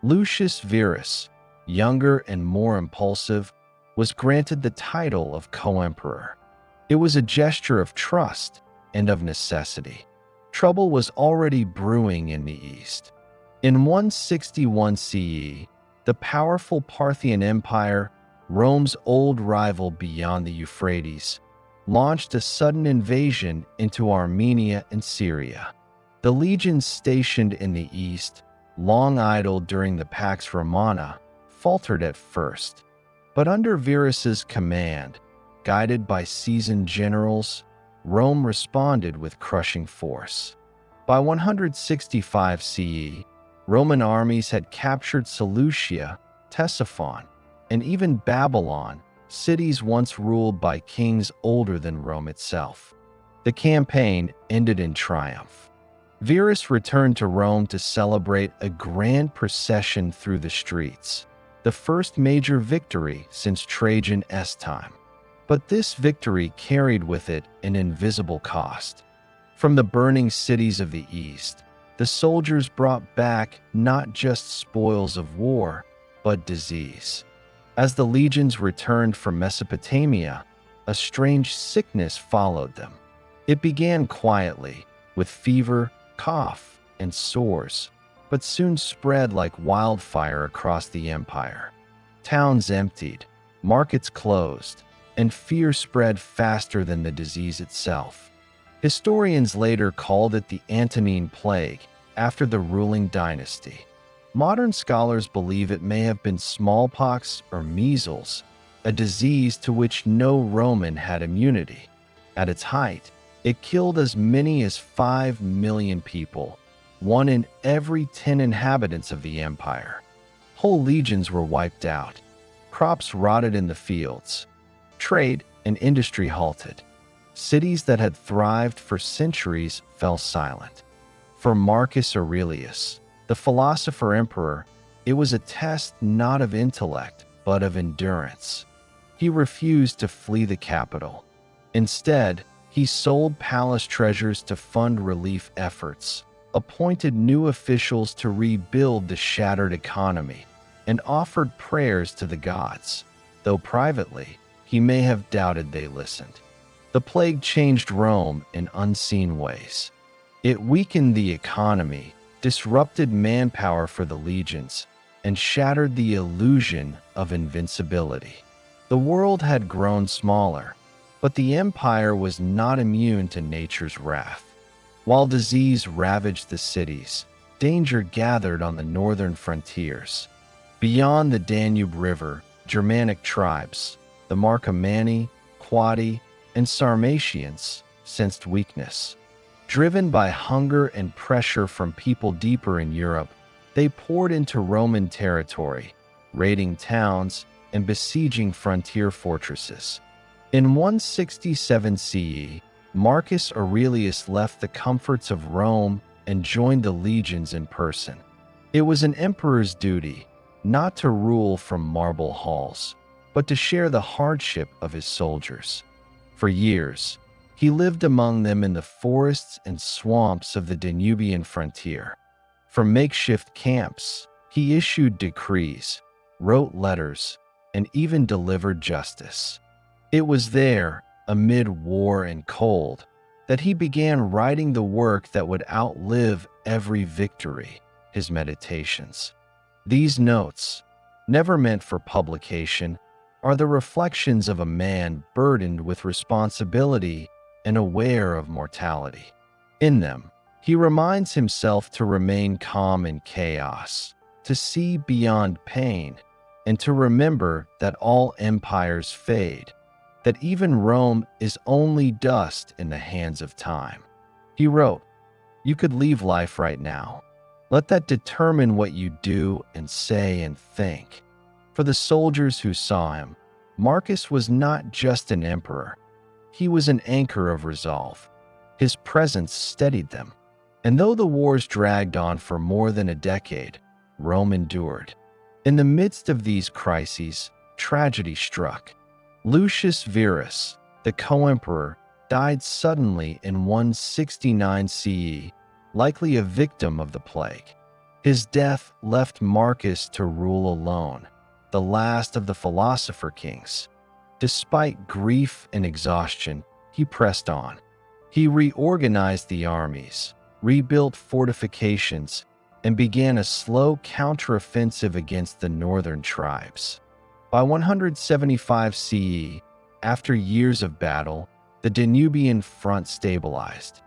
Lucius Verus, younger and more impulsive, was granted the title of co-emperor. It was a gesture of trust and of necessity. Trouble was already brewing in the East. In 161 CE, the powerful Parthian Empire, Rome's old rival beyond the Euphrates, launched a sudden invasion into Armenia and Syria. The legions stationed in the East, long idle during the Pax Romana, faltered at first. But under Verus's command, guided by seasoned generals, Rome responded with crushing force. By 165 CE, Roman armies had captured Seleucia, Ctesiphon, and even Babylon, cities once ruled by kings older than Rome itself. The campaign ended in triumph. Verus returned to Rome to celebrate a grand procession through the streets, the first major victory since Trajan's time. But this victory carried with it an invisible cost. From the burning cities of the East, the soldiers brought back not just spoils of war, but disease. As the legions returned from Mesopotamia, a strange sickness followed them. It began quietly, with fever, cough, and sores, but soon spread like wildfire across the empire. Towns emptied, markets closed, and fear spread faster than the disease itself. Historians later called it the Antonine Plague, after the ruling dynasty. Modern scholars believe it may have been smallpox or measles, a disease to which no Roman had immunity. At its height, it killed as many as 5 million people, 1 in every 10 inhabitants of the empire. Whole legions were wiped out. Crops rotted in the fields. Trade and industry halted. Cities that had thrived for centuries fell silent. For Marcus Aurelius, the philosopher emperor, it was a test not of intellect, but of endurance. He refused to flee the capital. Instead, he sold palace treasures to fund relief efforts, appointed new officials to rebuild the shattered economy, and offered prayers to the gods, though privately, he may have doubted they listened. The plague changed Rome in unseen ways. It weakened the economy, disrupted manpower for the legions, and shattered the illusion of invincibility. The world had grown smaller, but the empire was not immune to nature's wrath. While disease ravaged the cities, danger gathered on the northern frontiers. Beyond the Danube River, Germanic tribes, the Marcomanni, Quadi, and Sarmatians, sensed weakness. Driven by hunger and pressure from people deeper in Europe, they poured into Roman territory, raiding towns and besieging frontier fortresses. In 167 CE, Marcus Aurelius left the comforts of Rome and joined the legions in person. It was an emperor's duty, not to rule from marble halls, but to share the hardship of his soldiers. For years, he lived among them in the forests and swamps of the Danubian frontier. From makeshift camps, he issued decrees, wrote letters, and even delivered justice. It was there, amid war and cold, that he began writing the work that would outlive every victory, his Meditations. These notes, never meant for publication, are the reflections of a man burdened with responsibility and aware of mortality. In them, he reminds himself to remain calm in chaos, to see beyond pain, and to remember that all empires fade, that even Rome is only dust in the hands of time. He wrote, "You could leave life right now. Let that determine what you do and say and think." For the soldiers who saw him, Marcus was not just an emperor. He was an anchor of resolve. His presence steadied them. And though the wars dragged on for more than a decade, Rome endured. In the midst of these crises, tragedy struck. Lucius Verus, the co-emperor, died suddenly in 169 CE, likely a victim of the plague. His death left Marcus to rule alone, the last of the philosopher kings. Despite grief and exhaustion, he pressed on. He reorganized the armies, rebuilt fortifications, and began a slow counteroffensive against the northern tribes. By 175 CE, after years of battle, the Danubian front stabilized.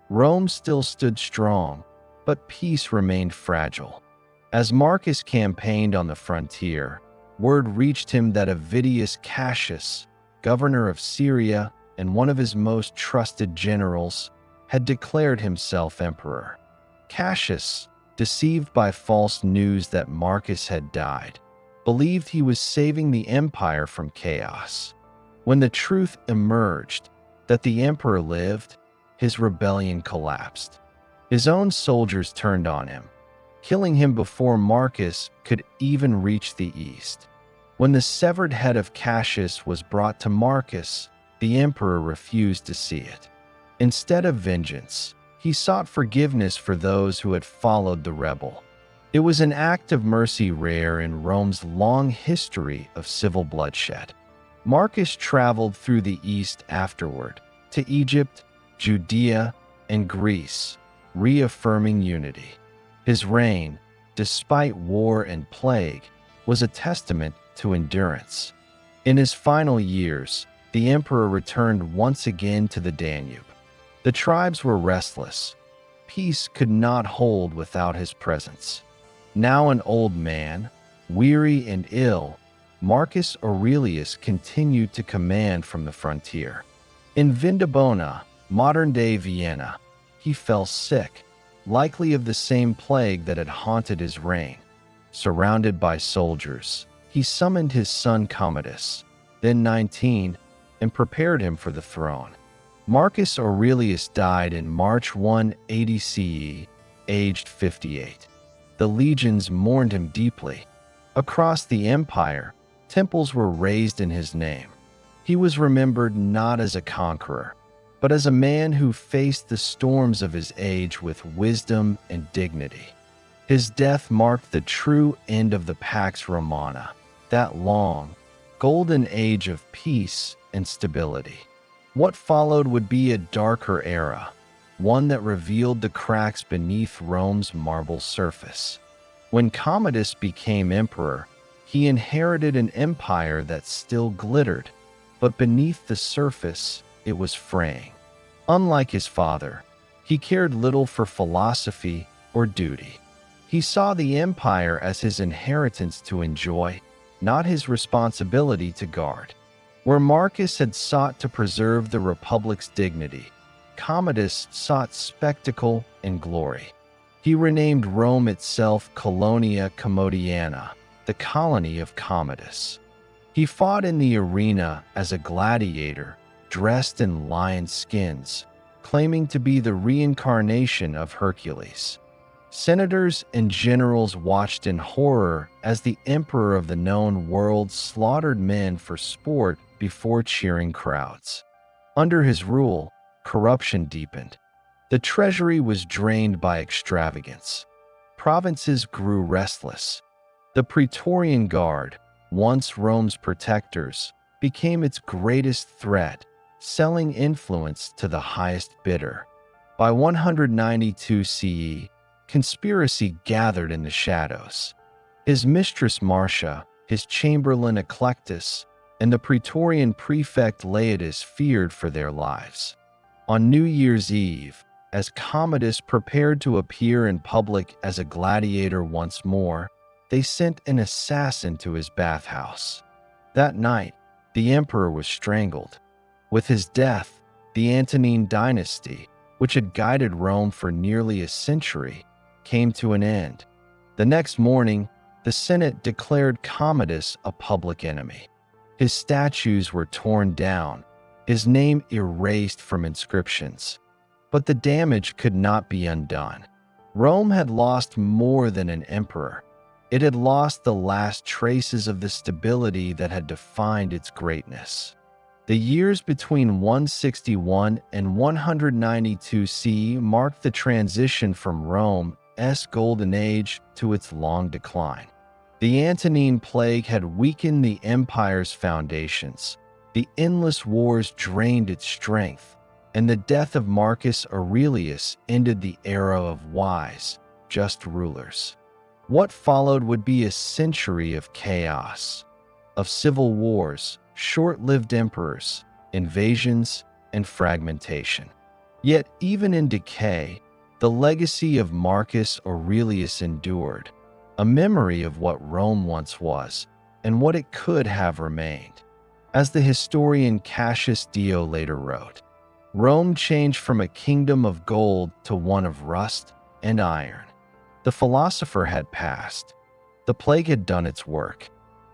Rome still stood strong, but peace remained fragile. As Marcus campaigned on the frontier, word reached him that Avidius Cassius, governor of Syria and one of his most trusted generals, had declared himself emperor. Cassius, deceived by false news that Marcus had died, believed he was saving the empire from chaos. When the truth emerged that the emperor lived, his rebellion collapsed. His own soldiers turned on him, killing him before Marcus could even reach the east. When the severed head of Cassius was brought to Marcus, the emperor refused to see it. Instead of vengeance, he sought forgiveness for those who had followed the rebel. It was an act of mercy rare in Rome's long history of civil bloodshed. Marcus traveled through the east afterward, to Egypt, Judea, and Greece, reaffirming unity. His reign, despite war and plague, was a testament to endurance. In his final years, the emperor returned once again to the Danube. The tribes were restless. Peace could not hold without his presence. Now an old man, weary and ill, Marcus Aurelius continued to command from the frontier. In Vindobona, modern-day Vienna, he fell sick, likely of the same plague that had haunted his reign. Surrounded by soldiers, he summoned his son Commodus, then 19, and prepared him for the throne. Marcus Aurelius died in March 180 CE, aged 58. The legions mourned him deeply. Across the empire, temples were raised in his name. He was remembered not as a conqueror, but as a man who faced the storms of his age with wisdom and dignity. His death marked the true end of the Pax Romana, that long, golden age of peace and stability. What followed would be a darker era, one that revealed the cracks beneath Rome's marble surface. When Commodus became emperor, he inherited an empire that still glittered, but beneath the surface, it was fraying. Unlike his father, he cared little for philosophy or duty. He saw the empire as his inheritance to enjoy, not his responsibility to guard. Where Marcus had sought to preserve the republic's dignity, Commodus sought spectacle and glory. He renamed Rome itself Colonia Commodiana, the colony of Commodus. He fought in the arena as a gladiator, dressed in lion skins, claiming to be the reincarnation of Hercules. Senators and generals watched in horror as the emperor of the known world slaughtered men for sport before cheering crowds. Under his rule, corruption deepened. The treasury was drained by extravagance. Provinces grew restless. The Praetorian Guard, once Rome's protectors, became its greatest threat, selling influence to the highest bidder. By 192 CE, conspiracy gathered in the shadows. His mistress Marcia, his chamberlain Eclectus, and the Praetorian prefect Laetus feared for their lives. On New Year's Eve, as Commodus prepared to appear in public as a gladiator once more, they sent an assassin to his bathhouse. That night, the emperor was strangled. With his death, the Antonine dynasty, which had guided Rome for nearly a century, came to an end. The next morning, the Senate declared Commodus a public enemy. His statues were torn down, his name erased from inscriptions. But the damage could not be undone. Rome had lost more than an emperor. It had lost the last traces of the stability that had defined its greatness. The years between 161 and 192 CE marked the transition from Rome's golden age to its long decline. The Antonine Plague had weakened the empire's foundations. The endless wars drained its strength, and the death of Marcus Aurelius ended the era of wise, just rulers. What followed would be a century of chaos, of civil wars, short-lived emperors, invasions, and fragmentation. Yet even in decay, the legacy of Marcus Aurelius endured, a memory of what Rome once was and what it could have remained. As the historian Cassius Dio later wrote, Rome changed from a kingdom of gold to one of rust and iron. The philosopher had passed, the plague had done its work,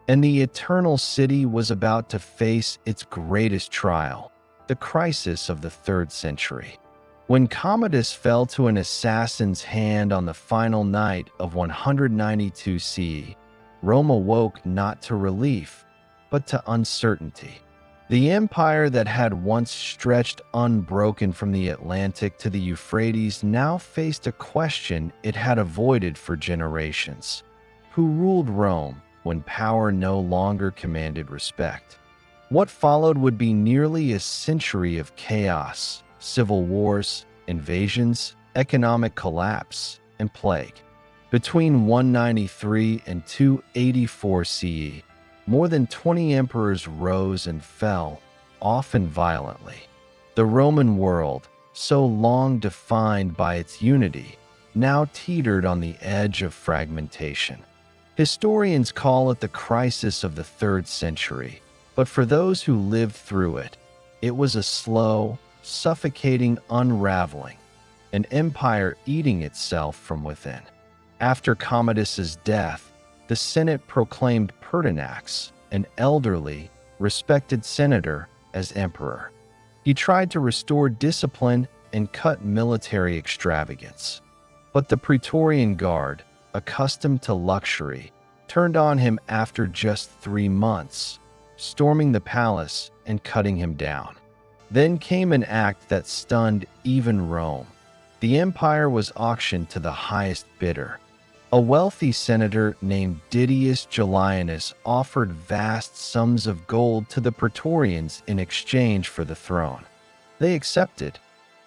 and the eternal city was about to face its greatest trial, the crisis of the 3rd century. When Commodus fell to an assassin's hand on the final night of 192 CE, Rome awoke not to relief, but to uncertainty. The empire that had once stretched unbroken from the Atlantic to the Euphrates now faced a question it had avoided for generations. Who ruled Rome when power no longer commanded respect? What followed would be nearly a century of chaos, civil wars, invasions, economic collapse, and plague. Between 193 and 284 CE, more than 20 emperors rose and fell, often violently. The Roman world, so long defined by its unity, now teetered on the edge of fragmentation. Historians call it the crisis of the 3rd century, but for those who lived through it, it was a slow, suffocating unraveling, an empire eating itself from within. After Commodus's death, the Senate proclaimed Pertinax, an elderly, respected senator, as emperor. He tried to restore discipline and cut military extravagance. But the Praetorian Guard, accustomed to luxury, turned on him after just 3 months, storming the palace and cutting him down. Then came an act that stunned even Rome. The empire was auctioned to the highest bidder. A wealthy senator named Didius Julianus offered vast sums of gold to the Praetorians in exchange for the throne. They accepted.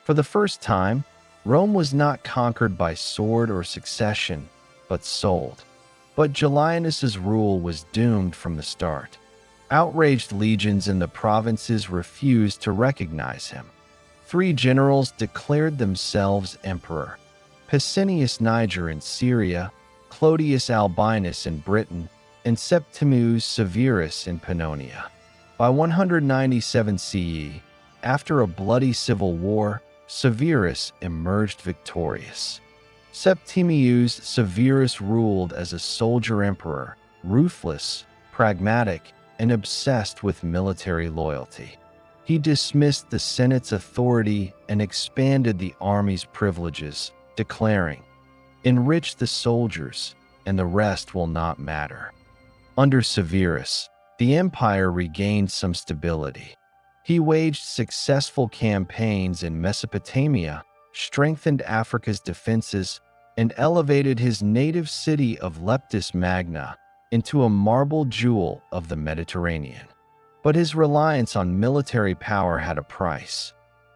For the first time, Rome was not conquered by sword or succession, but sold. But Julianus's rule was doomed from the start. Outraged legions in the provinces refused to recognize him. 3 generals declared themselves emperor: Pescennius Niger in Syria, Claudius Albinus in Britain, and Septimius Severus in Pannonia. By 197 CE, after a bloody civil war, Severus emerged victorious. Septimius Severus ruled as a soldier emperor, ruthless, pragmatic, and obsessed with military loyalty. He dismissed the Senate's authority and expanded the army's privileges, declaring, "Enrich the soldiers, and the rest will not matter." Under Severus, the empire regained some stability. He waged successful campaigns in Mesopotamia, strengthened Africa's defenses, and elevated his native city of Leptis Magna into a marble jewel of the Mediterranean. But his reliance on military power had a price.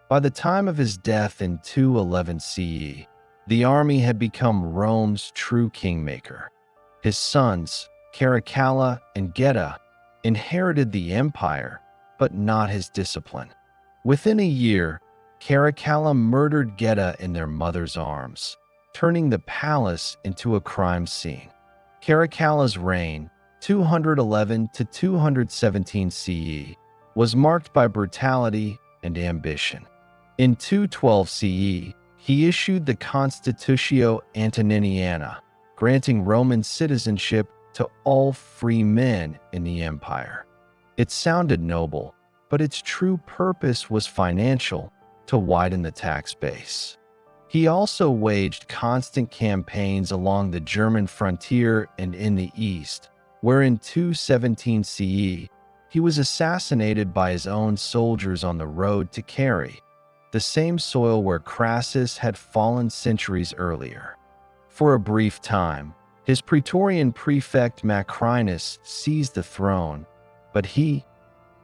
By the time of his death in 211 CE, the army had become Rome's true kingmaker. His sons, Caracalla and Geta, inherited the empire, but not his discipline. Within a year, Caracalla murdered Geta in their mother's arms, turning the palace into a crime scene. Caracalla's reign, 211 to 217 CE, was marked by brutality and ambition. In 212 CE, he issued the Constitutio Antoniniana, granting Roman citizenship to all free men in the empire. It sounded noble, but its true purpose was financial, to widen the tax base. He also waged constant campaigns along the German frontier and in the east, where in 217 CE, he was assassinated by his own soldiers on the road to Carrhae, the same soil where Crassus had fallen centuries earlier. For a brief time, his praetorian prefect Macrinus seized the throne, but he,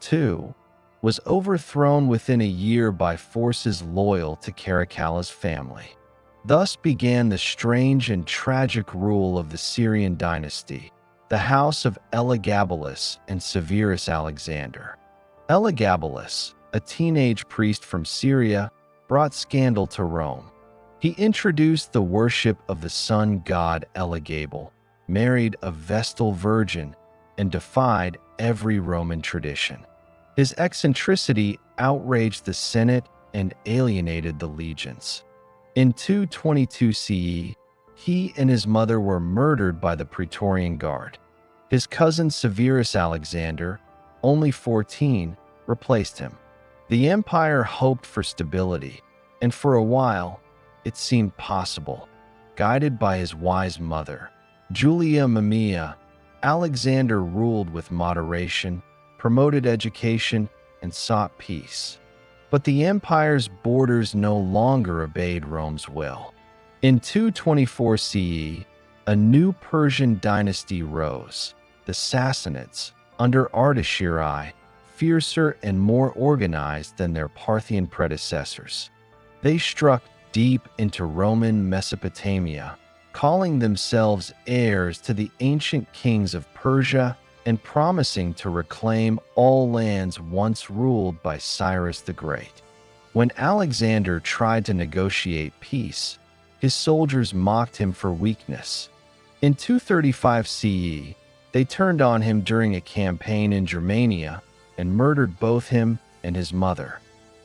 too, was overthrown within a year by forces loyal to Caracalla's family. Thus began the strange and tragic rule of the Syrian dynasty, the house of Elagabalus and Severus Alexander. Elagabalus, a teenage priest from Syria, brought scandal to Rome. He introduced the worship of the sun god Elagabal, married a Vestal virgin, and defied every Roman tradition. His eccentricity outraged the Senate and alienated the legions. In 222 CE, he and his mother were murdered by the Praetorian Guard. His cousin Severus Alexander, only 14, replaced him. The empire hoped for stability, and for a while, it seemed possible. Guided by his wise mother, Julia Mamaea, Alexander ruled with moderation, promoted education, and sought peace. But the empire's borders no longer obeyed Rome's will. In 224 CE, a new Persian dynasty rose, the Sassanids, under Artaxerxes, fiercer and more organized than their Parthian predecessors. They struck deep into Roman Mesopotamia, calling themselves heirs to the ancient kings of Persia and promising to reclaim all lands once ruled by Cyrus the Great. When Alexander tried to negotiate peace, his soldiers mocked him for weakness. In 235 CE, they turned on him during a campaign in Germania and murdered both him and his mother.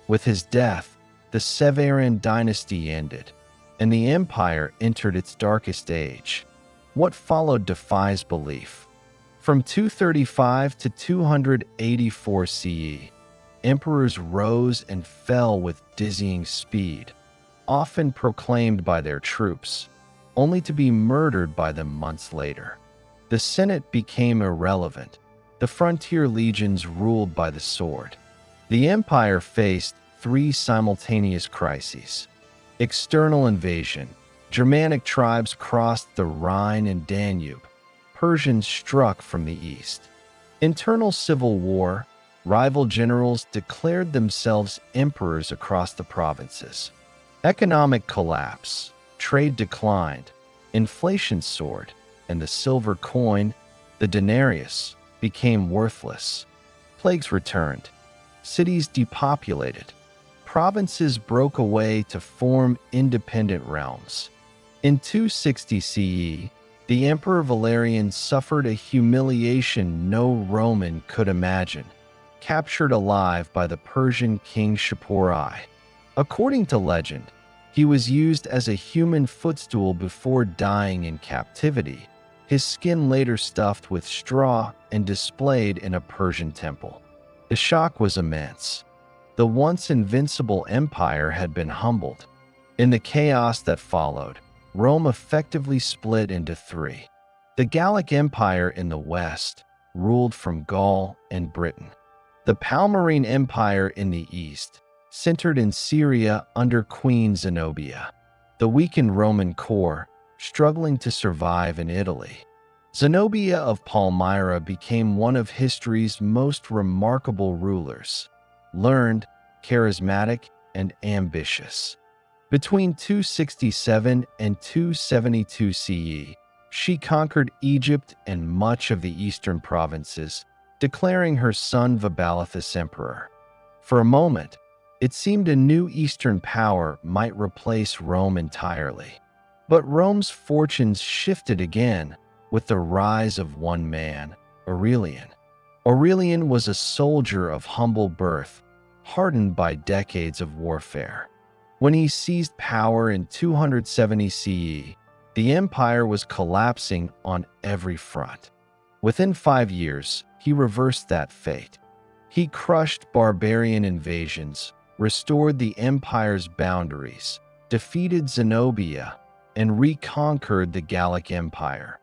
With his death, the Severan dynasty ended, and the empire entered its darkest age. What followed defies belief. From 235 to 284 CE, emperors rose and fell with dizzying speed, often proclaimed by their troops, only to be murdered by them months later. The Senate became irrelevant. The frontier legions ruled by the sword. The empire faced three simultaneous crises. External invasion. Germanic tribes crossed the Rhine and Danube. Persians struck from the east. Internal civil war. Rival generals declared themselves emperors across the provinces. Economic collapse. Trade declined. Inflation soared, and the silver coin, the denarius, became worthless. Plagues returned. Cities depopulated. Provinces broke away to form independent realms. In 260 CE, the Emperor Valerian suffered a humiliation no Roman could imagine, captured alive by the Persian king Shapur I. According to legend, he was used as a human footstool before dying in captivity, his skin later stuffed with straw and displayed in a Persian temple. The shock was immense. The once invincible empire had been humbled. In the chaos that followed, Rome effectively split into three. The Gallic Empire in the west ruled from Gaul and Britain. The Palmyrene Empire in the east, centered in Syria under Queen Zenobia. The weakened Roman core, struggling to survive in Italy. Zenobia of Palmyra became one of history's most remarkable rulers, learned, charismatic, and ambitious. Between 267 and 272 CE, she conquered Egypt and much of the eastern provinces, declaring her son Vabalithus emperor. For a moment, It seemed a new Eastern power might replace Rome entirely. But Rome's fortunes shifted again with the rise of one man, Aurelian. Aurelian was a soldier of humble birth, hardened by decades of warfare. When he seized power in 270 CE, the empire was collapsing on every front. Within 5 years, he reversed that fate. He crushed barbarian invasions, restored the empire's boundaries, defeated Zenobia, and reconquered the Gallic Empire,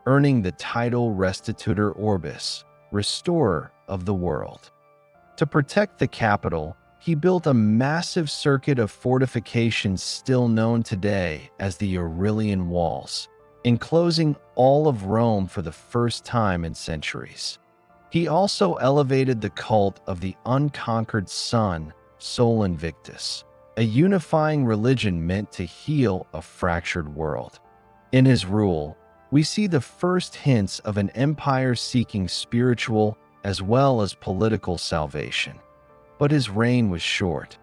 earning the title Restitutor Orbis, restorer of the world. To protect the capital, he built a massive circuit of fortifications still known today as the Aurelian Walls, enclosing all of Rome for the first time in centuries. He also elevated the cult of the unconquered sun, Sol Invictus, a unifying religion meant to heal a fractured world. In his rule, we see the first hints of an empire seeking spiritual as well as political salvation. But his reign was short.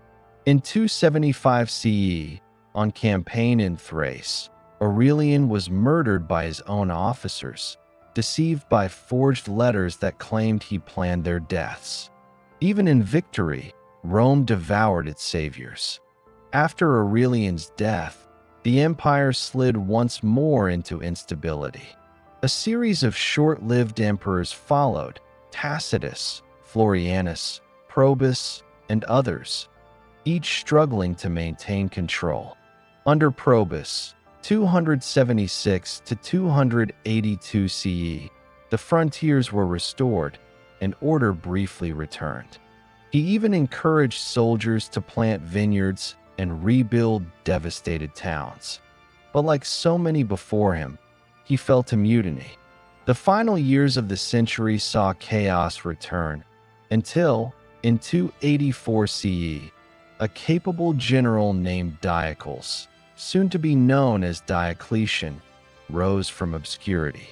In 275 CE, on campaign in Thrace, Aurelian was murdered by his own officers, deceived by forged letters that claimed he planned their deaths. Even in victory, Rome devoured its saviors. After Aurelian's death, the empire slid once more into instability. A series of short-lived emperors followed: Tacitus, Florianus, Probus, and others, each struggling to maintain control. Under Probus, 276 to 282 CE, the frontiers were restored and order briefly returned. He even encouraged soldiers to plant vineyards and rebuild devastated towns. But like so many before him, he fell to mutiny. The final years of the century saw chaos return until, in 284 CE, a capable general named Diocles, soon to be known as Diocletian, rose from obscurity.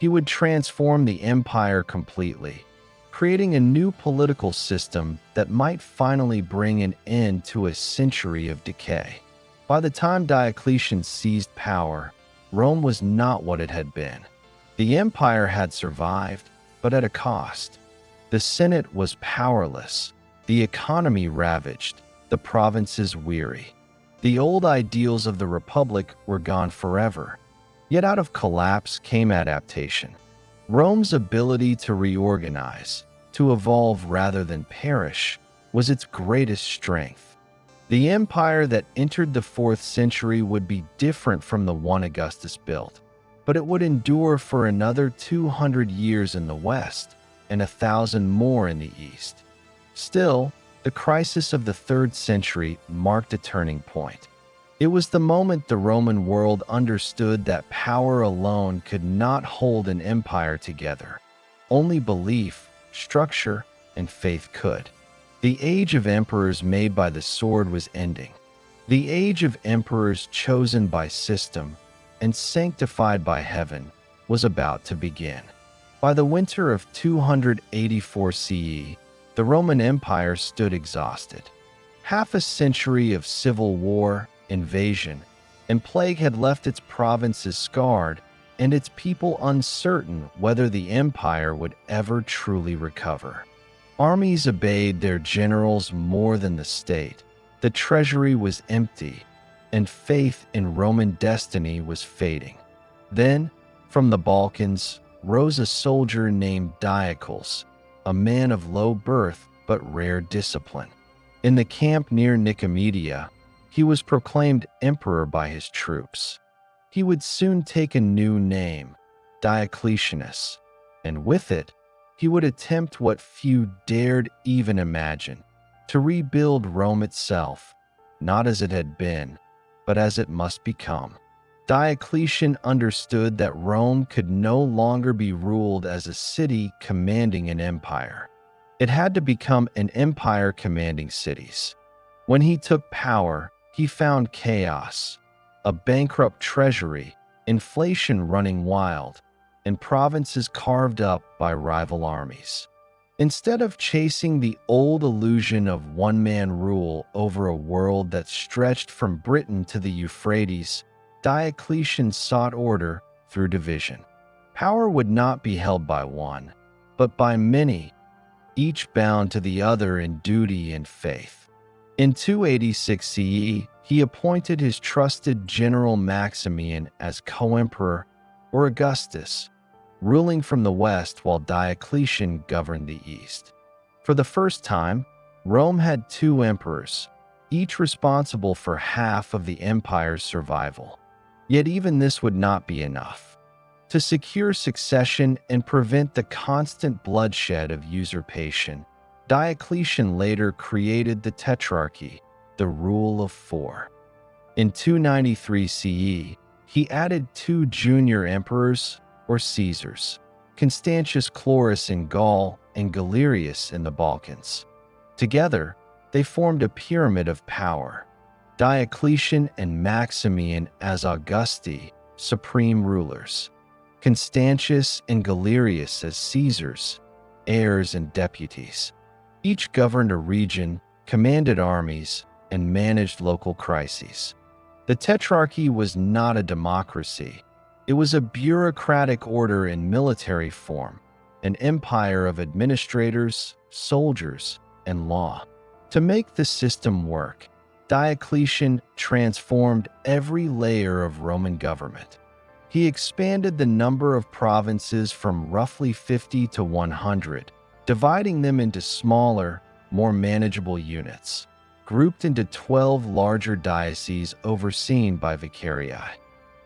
He would transform the empire completely, creating a new political system that might finally bring an end to a century of decay. By the time Diocletian seized power, Rome was not what it had been. The empire had survived, but at a cost. The Senate was powerless, the economy ravaged, the provinces weary. The old ideals of the Republic were gone forever. Yet out of collapse came adaptation. Rome's ability to reorganize, to evolve rather than perish, was its greatest strength. The empire that entered the 4th century would be different from the one Augustus built, but it would endure for another 200 years in the West and 1,000 more in the East. Still, the crisis of the 3rd century marked a turning point. It was the moment the Roman world understood that power alone could not hold an empire together. Only belief, structure, and faith could. The age of emperors made by the sword was ending. The age of emperors chosen by system and sanctified by heaven was about to begin. By the winter of 284 CE, the Roman Empire stood exhausted. Half a century of civil war, invasion, and plague had left its provinces scarred and its people uncertain whether the empire would ever truly recover. Armies obeyed their generals more than the state. The treasury was empty, and faith in Roman destiny was fading. Then, from the Balkans, rose a soldier named Diocles, a man of low birth but rare discipline. In the camp near Nicomedia, he was proclaimed emperor by his troops. He would soon take a new name, Diocletianus, and with it, he would attempt what few dared even imagine, to rebuild Rome itself, not as it had been, but as it must become. Diocletian understood that Rome could no longer be ruled as a city commanding an empire. It had to become an empire commanding cities. When he took power, he found chaos, a bankrupt treasury, inflation running wild, and provinces carved up by rival armies. Instead of chasing the old illusion of one-man rule over a world that stretched from Britain to the Euphrates, Diocletian sought order through division. Power would not be held by one, but by many, each bound to the other in duty and faith. In 286 CE, he appointed his trusted general Maximian as co-emperor, or Augustus, ruling from the west while Diocletian governed the east. For the first time, Rome had two emperors, each responsible for half of the empire's survival. Yet even this would not be enough. To secure succession and prevent the constant bloodshed of usurpation, Diocletian later created the Tetrarchy, the rule of four. In 293 CE, he added two junior emperors, or Caesars, Constantius Chlorus in Gaul and Galerius in the Balkans. Together, they formed a pyramid of power, Diocletian and Maximian as Augusti, supreme rulers, Constantius and Galerius as Caesars, heirs and deputies. Each governed a region, commanded armies, and managed local crises. The Tetrarchy was not a democracy. It was a bureaucratic order in military form, an empire of administrators, soldiers, and law. To make the system work, Diocletian transformed every layer of Roman government. He expanded the number of provinces from roughly 50 to 100, dividing them into smaller, more manageable units, grouped into 12 larger dioceses overseen by vicarii.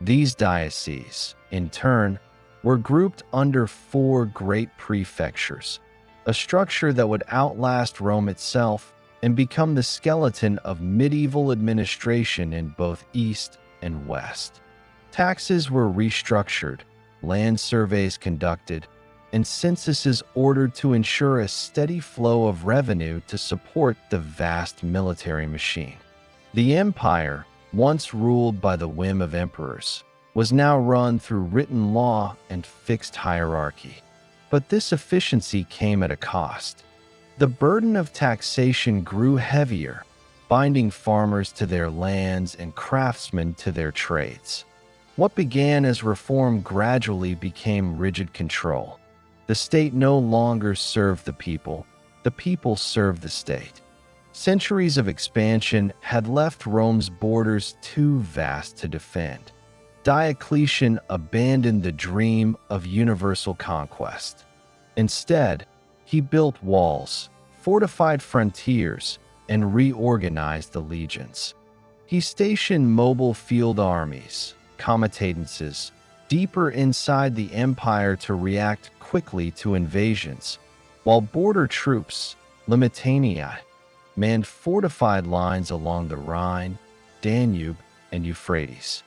These dioceses, in turn, were grouped under four great prefectures, a structure that would outlast Rome itself and become the skeleton of medieval administration in both East and West. Taxes were restructured, land surveys conducted, and censuses ordered to ensure a steady flow of revenue to support the vast military machine. The empire, once ruled by the whim of emperors, was now run through written law and fixed hierarchy. But this efficiency came at a cost. The burden of taxation grew heavier, binding farmers to their lands and craftsmen to their trades. What began as reform gradually became rigid control. The state no longer served the people served the state. Centuries of expansion had left Rome's borders too vast to defend. Diocletian abandoned the dream of universal conquest. Instead, he built walls, fortified frontiers, and reorganized the legions. He stationed mobile field armies, comitatenses, deeper inside the empire to react quickly to invasions, while border troops, limitanii, manned fortified lines along the Rhine, Danube, and Euphrates.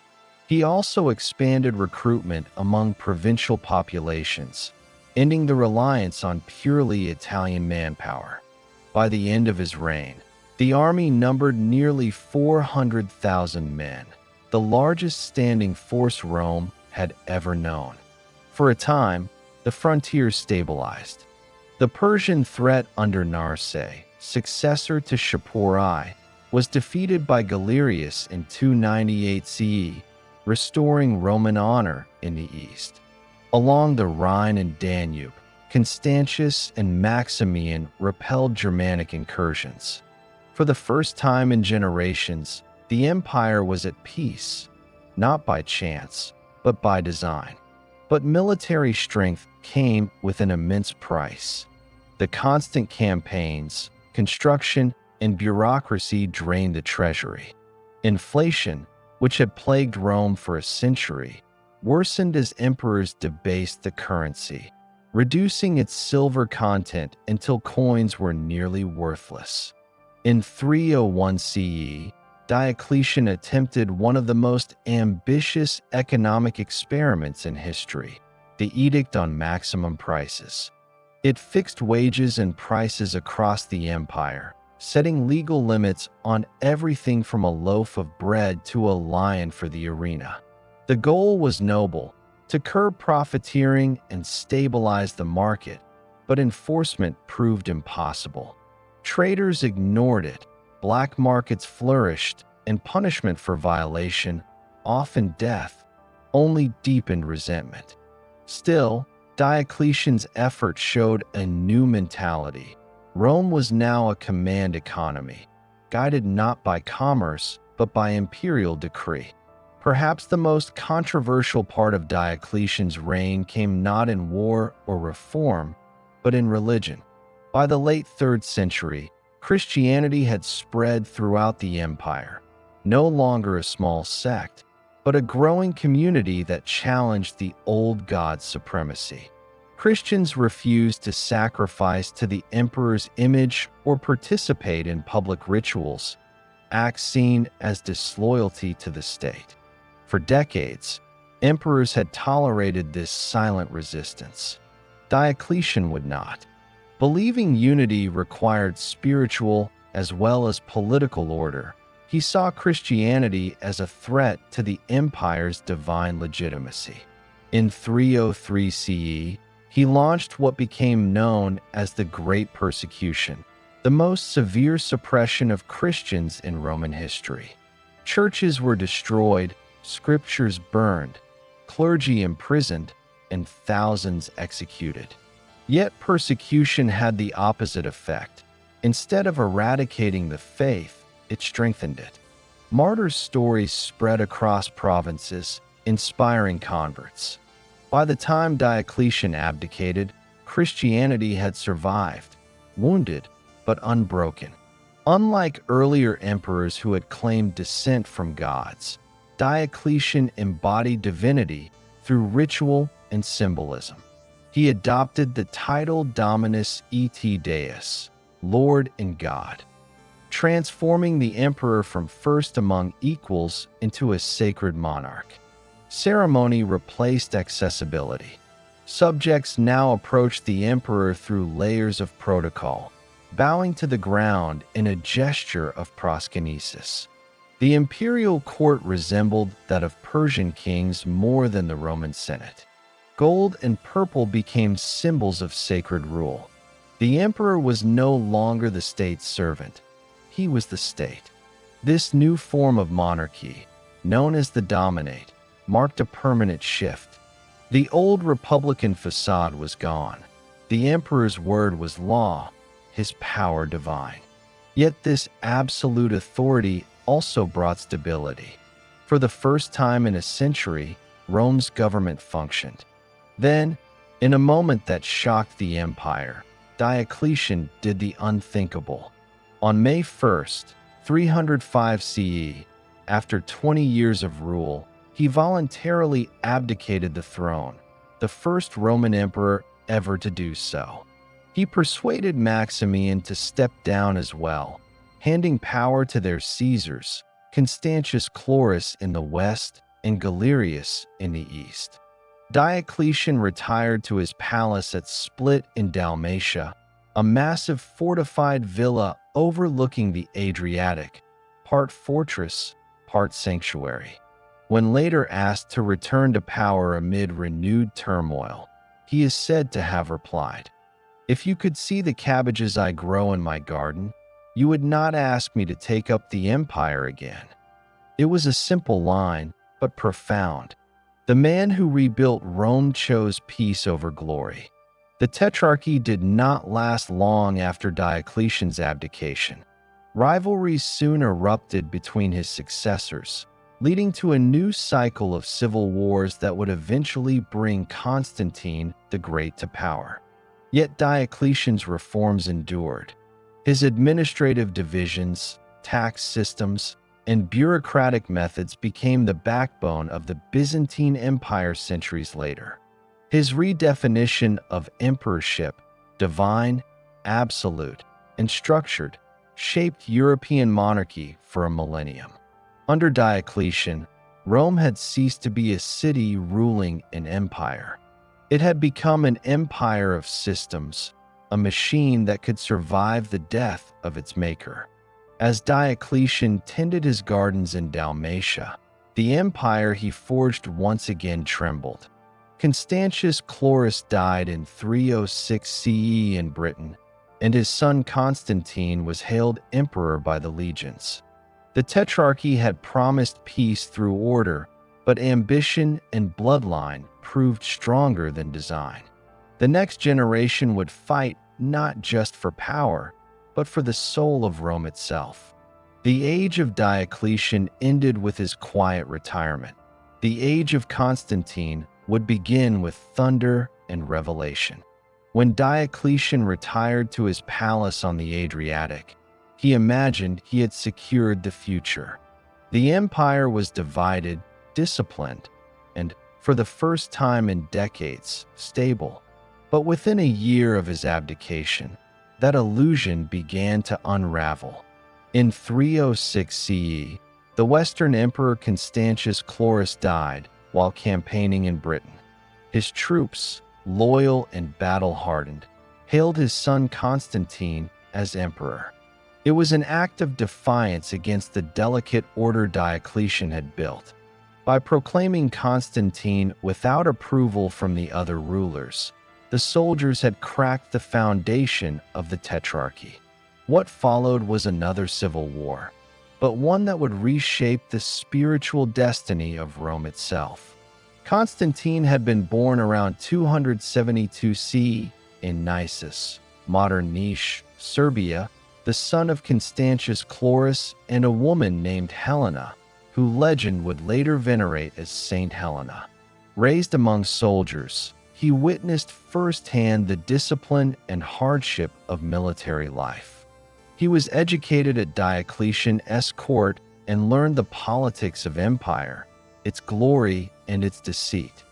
He also expanded recruitment among provincial populations, ending the reliance on purely Italian manpower. By the end of his reign, the army numbered nearly 400,000 men, the largest standing force Rome had ever known. For a time, the frontiers stabilized. The Persian threat under Narse, successor to Shapur I, was defeated by Galerius in 298 CE, restoring Roman honor in the east. Along the Rhine and Danube, Constantius and Maximian repelled Germanic incursions. For the first time in generations, the empire was at peace, not by chance, but by design. But military strength came with an immense price. The constant campaigns, construction, and bureaucracy drained the treasury. Inflation, which had plagued Rome for a century, worsened as emperors debased the currency, reducing its silver content until coins were nearly worthless. In 301 CE, Diocletian attempted one of the most ambitious economic experiments in history, the Edict on Maximum Prices. It fixed wages and prices across the empire, setting legal limits on everything from a loaf of bread to a lion for the arena. The goal was noble: to curb profiteering and stabilize the market, but enforcement proved impossible. Traders ignored it, black markets flourished, and punishment for violation, often death, only deepened resentment. Still, Diocletian's efforts showed a new mentality. Rome was now a command economy, guided not by commerce, but by imperial decree. Perhaps the most controversial part of Diocletian's reign came not in war or reform, but in religion. By the late 3rd century, Christianity had spread throughout the empire, no longer a small sect, but a growing community that challenged the old god's supremacy. Christians refused to sacrifice to the emperor's image or participate in public rituals, acts seen as disloyalty to the state. For decades, emperors had tolerated this silent resistance. Diocletian would not. Believing unity required spiritual as well as political order, he saw Christianity as a threat to the empire's divine legitimacy. In 303 CE, he launched what became known as the Great Persecution, the most severe suppression of Christians in Roman history. Churches were destroyed, scriptures burned, clergy imprisoned, and thousands executed. Yet persecution had the opposite effect. Instead of eradicating the faith, it strengthened it. Martyrs' stories spread across provinces, inspiring converts. By the time Diocletian abdicated, Christianity had survived, wounded but unbroken. Unlike earlier emperors who had claimed descent from gods, Diocletian embodied divinity through ritual and symbolism. He adopted the title Dominus et Deus, Lord and God, transforming the emperor from first among equals into a sacred monarch. Ceremony replaced accessibility. Subjects now approached the emperor through layers of protocol, bowing to the ground in a gesture of proskynesis. The imperial court resembled that of Persian kings more than the Roman Senate. Gold and purple became symbols of sacred rule. The emperor was no longer the state's servant. He was the state. This new form of monarchy, known as the dominate, marked a permanent shift. The old republican facade was gone. The emperor's word was law, his power divine. Yet this absolute authority also brought stability. For the first time in a century, Rome's government functioned. Then, in a moment that shocked the empire, Diocletian did the unthinkable. On May 1st, 305 CE, after 20 years of rule, he voluntarily abdicated the throne, the first Roman emperor ever to do so. He persuaded Maximian to step down as well, handing power to their Caesars, Constantius Chlorus in the west and Galerius in the east. Diocletian retired to his palace at Split in Dalmatia, a massive fortified villa overlooking the Adriatic, part fortress, part sanctuary. When later asked to return to power amid renewed turmoil, he is said to have replied, "If you could see the cabbages I grow in my garden, you would not ask me to take up the empire again." It was a simple line, but profound. The man who rebuilt Rome chose peace over glory. The tetrarchy did not last long after Diocletian's abdication. Rivalries soon erupted between his successors, leading to a new cycle of civil wars that would eventually bring Constantine the Great to power. Yet Diocletian's reforms endured. His administrative divisions, tax systems, and bureaucratic methods became the backbone of the Byzantine Empire centuries later. His redefinition of emperorship, divine, absolute, and structured, shaped European monarchy for a millennium. Under Diocletian, Rome had ceased to be a city ruling an empire. It had become an empire of systems, a machine that could survive the death of its maker. As Diocletian tended his gardens in Dalmatia, the empire he forged once again trembled. Constantius Chlorus died in 306 CE in Britain, and his son Constantine was hailed emperor by the legions. The Tetrarchy had promised peace through order, but ambition and bloodline proved stronger than design. The next generation would fight not just for power, but for the soul of Rome itself. The age of Diocletian ended with his quiet retirement. The age of Constantine would begin with thunder and revelation. When Diocletian retired to his palace on the Adriatic, he imagined he had secured the future. The empire was divided, disciplined, and, for the first time in decades, stable. But within a year of his abdication, that illusion began to unravel. In 306 CE, the Western Emperor Constantius Chlorus died while campaigning in Britain. His troops, loyal and battle-hardened, hailed his son Constantine as emperor. It was an act of defiance against the delicate order Diocletian had built. By proclaiming Constantine without approval from the other rulers, the soldiers had cracked the foundation of the Tetrarchy. What followed was another civil war, but one that would reshape the spiritual destiny of Rome itself. Constantine had been born around 272 CE in Nisus, modern Niš, Serbia, the son of Constantius Chlorus and a woman named Helena, who legend would later venerate as Saint Helena. Raised among soldiers, he witnessed firsthand the discipline and hardship of military life. He was educated at Diocletian's court and learned the politics of empire, its glory and its deceit.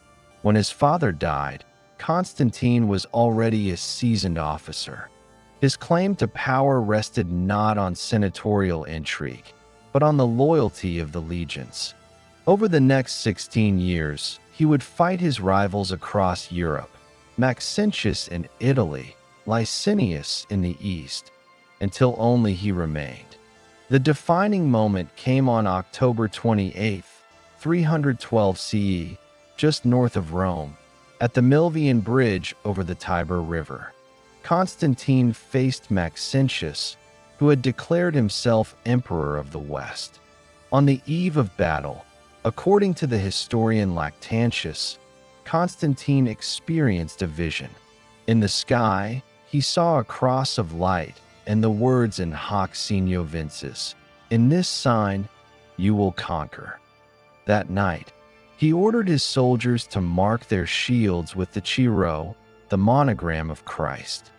When his father died, Constantine was already a seasoned officer. His claim to power rested not on senatorial intrigue, but on the loyalty of the legions. Over the next 16 years, he would fight his rivals across Europe, Maxentius in Italy, Licinius in the east, until only he remained. The defining moment came on October 28, 312 CE, just north of Rome, at the Milvian Bridge over the Tiber River. Constantine faced Maxentius, who had declared himself emperor of the West. On the eve of battle, according to the historian Lactantius, Constantine experienced a vision. In the sky, he saw a cross of light and the words in hoc signo vinces, "In this sign, you will conquer." That night, he ordered his soldiers to mark their shields with the Chi-Rho, the monogram of Christ.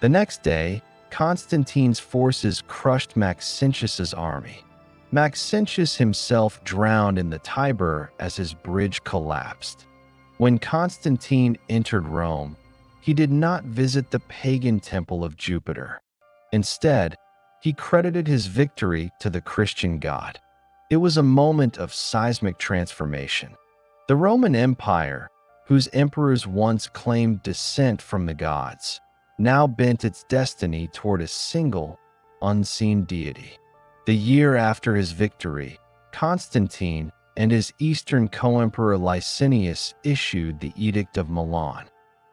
The next day, Constantine's forces crushed Maxentius's army. Maxentius himself drowned in the Tiber as his bridge collapsed. When Constantine entered Rome, he did not visit the pagan temple of Jupiter. Instead, he credited his victory to the Christian God. It was a moment of seismic transformation. The Roman Empire, whose emperors once claimed descent from the gods, now bent its destiny toward a single, unseen deity. The year after his victory, Constantine and his eastern co-emperor Licinius issued the Edict of Milan.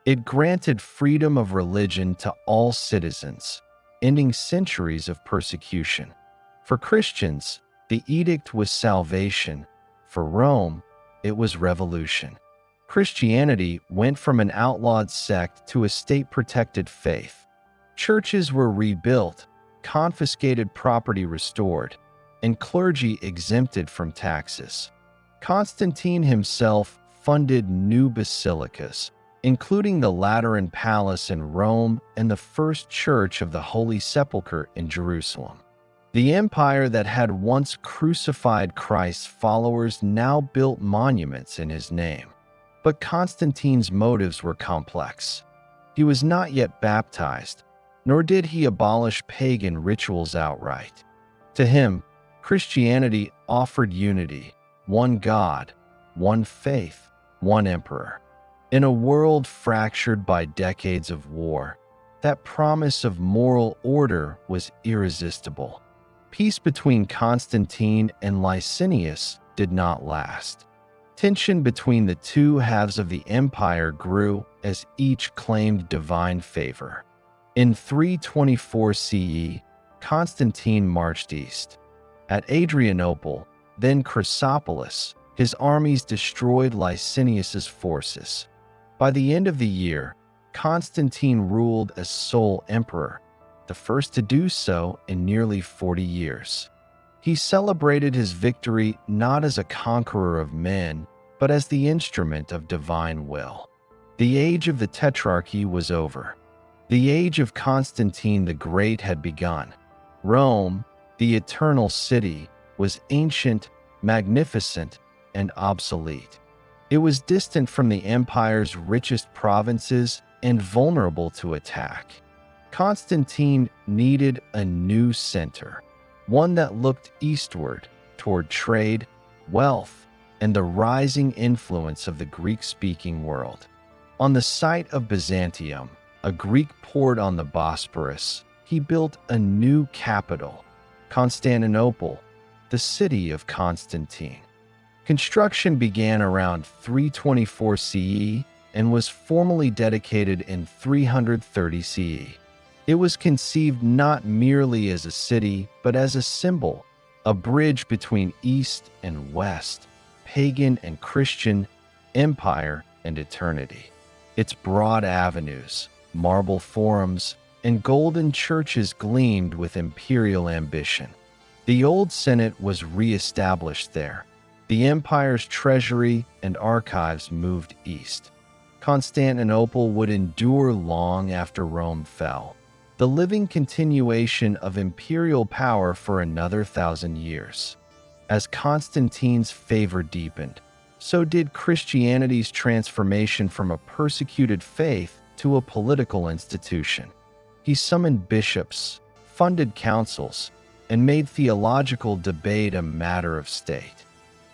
It granted freedom of religion to all citizens, ending centuries of persecution. For Christians, the edict was salvation. For Rome, it was revolution. Christianity went from an outlawed sect to a state-protected faith. Churches were rebuilt, confiscated property restored, and clergy exempted from taxes. Constantine himself funded new basilicas, including the Lateran Palace in Rome and the first Church of the Holy Sepulchre in Jerusalem. The empire that had once crucified Christ's followers now built monuments in his name. But Constantine's motives were complex. He was not yet baptized, nor did he abolish pagan rituals outright. To him, Christianity offered unity, one God, one faith, one emperor. In a world fractured by decades of war, that promise of moral order was irresistible. Peace between Constantine and Licinius did not last. Tension between the two halves of the empire grew as each claimed divine favor. In 324 CE, Constantine marched east. At Adrianople, then Chrysopolis, his armies destroyed Licinius's forces. By the end of the year, Constantine ruled as sole emperor, the first to do so in nearly 40 years. He celebrated his victory not as a conqueror of men, but as the instrument of divine will. The age of the Tetrarchy was over. The age of Constantine the Great had begun. Rome, the eternal city, was ancient, magnificent, and obsolete. It was distant from the empire's richest provinces and vulnerable to attack. Constantine needed a new center, one that looked eastward toward trade, wealth, and the rising influence of the Greek-speaking world. On the site of Byzantium, a Greek port on the Bosporus, he built a new capital, Constantinople, the city of Constantine. Construction began around 324 CE and was formally dedicated in 330 CE. It was conceived not merely as a city, but as a symbol, a bridge between East and West, pagan and Christian, empire and eternity. Its broad avenues, marble forums, and golden churches gleamed with imperial ambition. The old Senate was re-established there. The empire's treasury and archives moved east. Constantinople would endure long after Rome fell, the living continuation of imperial power for another 1,000 years. As Constantine's favor deepened, so did Christianity's transformation from a persecuted faith to a political institution. He summoned bishops, funded councils, and made theological debate a matter of state.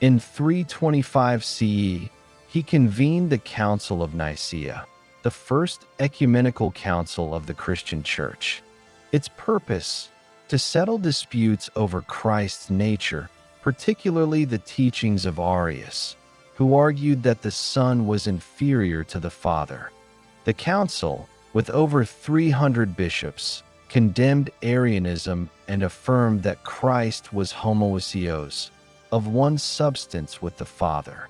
In 325 CE, he convened the Council of Nicaea, the first ecumenical council of the Christian Church. Its purpose, to settle disputes over Christ's nature, particularly the teachings of Arius, who argued that the Son was inferior to the Father. The council, with over 300 bishops, condemned Arianism and affirmed that Christ was homoousios, of one substance with the Father.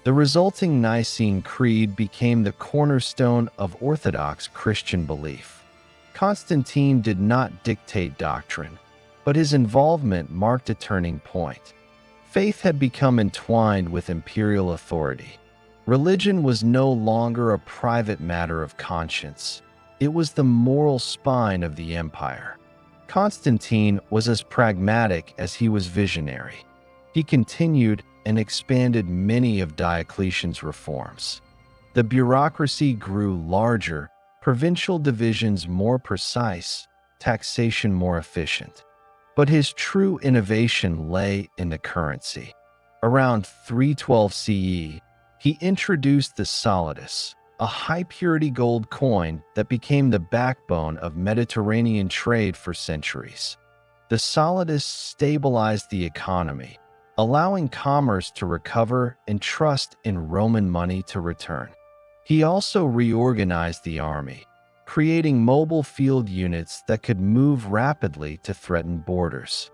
The resulting Nicene Creed became the cornerstone of Orthodox Christian belief. Constantine did not dictate doctrine, but his involvement marked a turning point. Faith had become entwined with imperial authority. Religion was no longer a private matter of conscience. It was the moral spine of the empire. Constantine was as pragmatic as he was visionary. He continued and expanded many of Diocletian's reforms. The bureaucracy grew larger, provincial divisions more precise, taxation more efficient. But his true innovation lay in the currency. Around 312 CE, he introduced the solidus, a high-purity gold coin that became the backbone of Mediterranean trade for centuries. The solidus stabilized the economy, allowing commerce to recover and trust in Roman money to return. He also reorganized the army, creating mobile field units that could move rapidly to threaten borders.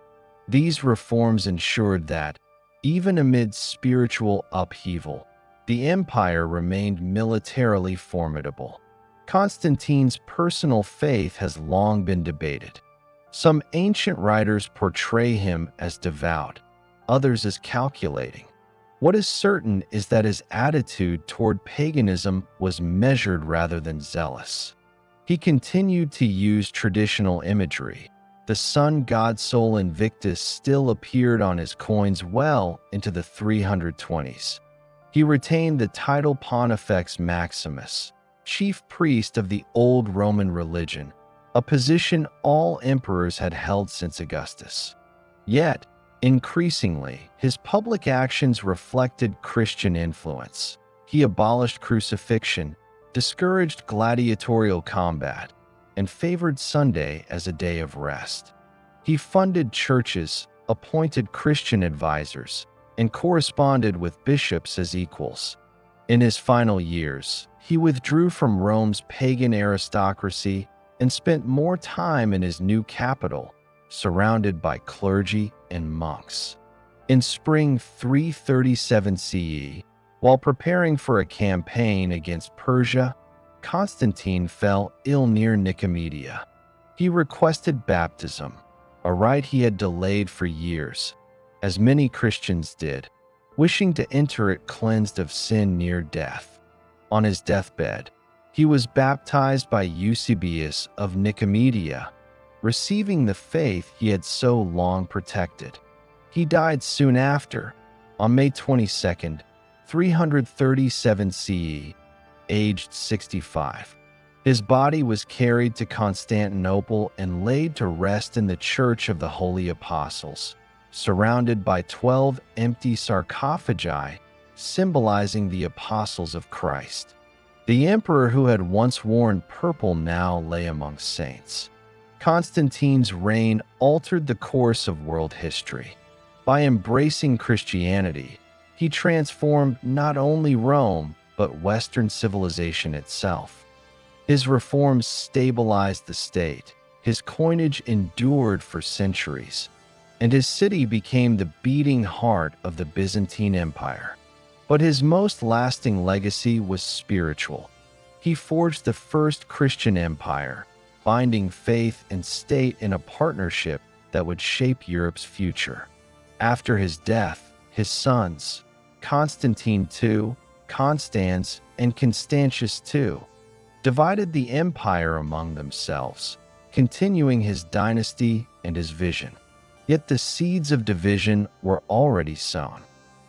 These reforms ensured that, even amid spiritual upheaval, the empire remained militarily formidable. Constantine's personal faith has long been debated. Some ancient writers portray him as devout, others as calculating. What is certain is that his attitude toward paganism was measured rather than zealous. He continued to use traditional imagery. The sun god Sol Invictus still appeared on his coins well into the 320s. He retained the title Pontifex Maximus, chief priest of the old Roman religion, a position all emperors had held since Augustus. Yet, increasingly, his public actions reflected Christian influence. He abolished crucifixion, discouraged gladiatorial combat, and favored Sunday as a day of rest. He funded churches, appointed Christian advisors, and corresponded with bishops as equals. In his final years, he withdrew from Rome's pagan aristocracy and spent more time in his new capital, surrounded by clergy and monks. In spring 337 CE, while preparing for a campaign against Persia, Constantine fell ill near Nicomedia. He requested baptism, a rite he had delayed for years, as many Christians did, wishing to enter it cleansed of sin near death. On his deathbed, he was baptized by Eusebius of Nicomedia, receiving the faith he had so long protected. He died soon after, on May 22, 337 CE, aged 65. His body was carried to Constantinople and laid to rest in the Church of the Holy Apostles, surrounded by 12 empty sarcophagi symbolizing the apostles of Christ. The emperor who had once worn purple now lay among saints. Constantine's reign altered the course of world history. By embracing Christianity, he transformed not only Rome, but Western civilization itself. His reforms stabilized the state, his coinage endured for centuries, and his city became the beating heart of the Byzantine Empire. But his most lasting legacy was spiritual. He forged the first Christian empire, binding faith and state in a partnership that would shape Europe's future. After his death, his sons, Constantine II, Constans, and Constantius II, divided the empire among themselves, continuing his dynasty and his vision. Yet the seeds of division were already sown.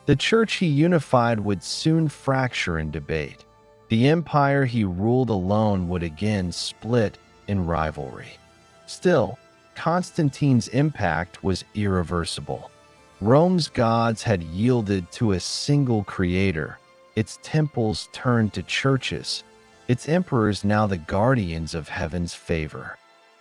The church he unified would soon fracture in debate. The empire he ruled alone would again split in rivalry. Still, Constantine's impact was irreversible. Rome's gods had yielded to a single creator. Its temples turned to churches, its emperors now the guardians of heaven's favor.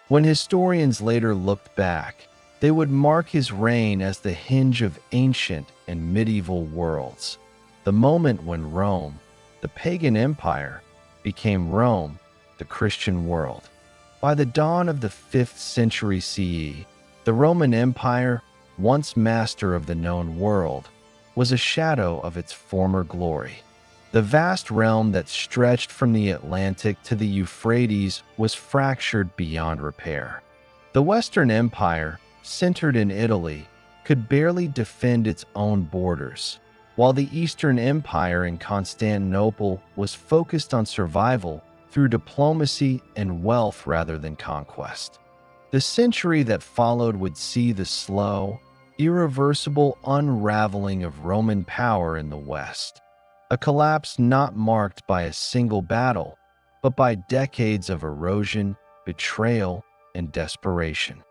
When historians later looked back, they would mark his reign as the hinge of ancient and medieval worlds, the moment when Rome, the pagan empire, became Rome, the Christian world. By the dawn of the 5th century CE, the Roman Empire, once master of the known world, was a shadow of its former glory. The vast realm that stretched from the Atlantic to the Euphrates was fractured beyond repair. The Western Empire, centered in Italy, could barely defend its own borders, while the Eastern Empire in Constantinople was focused on survival through diplomacy and wealth rather than conquest. The century that followed would see the slow, irreversible unraveling of Roman power in the West, a collapse not marked by a single battle, but by decades of erosion, betrayal, and desperation.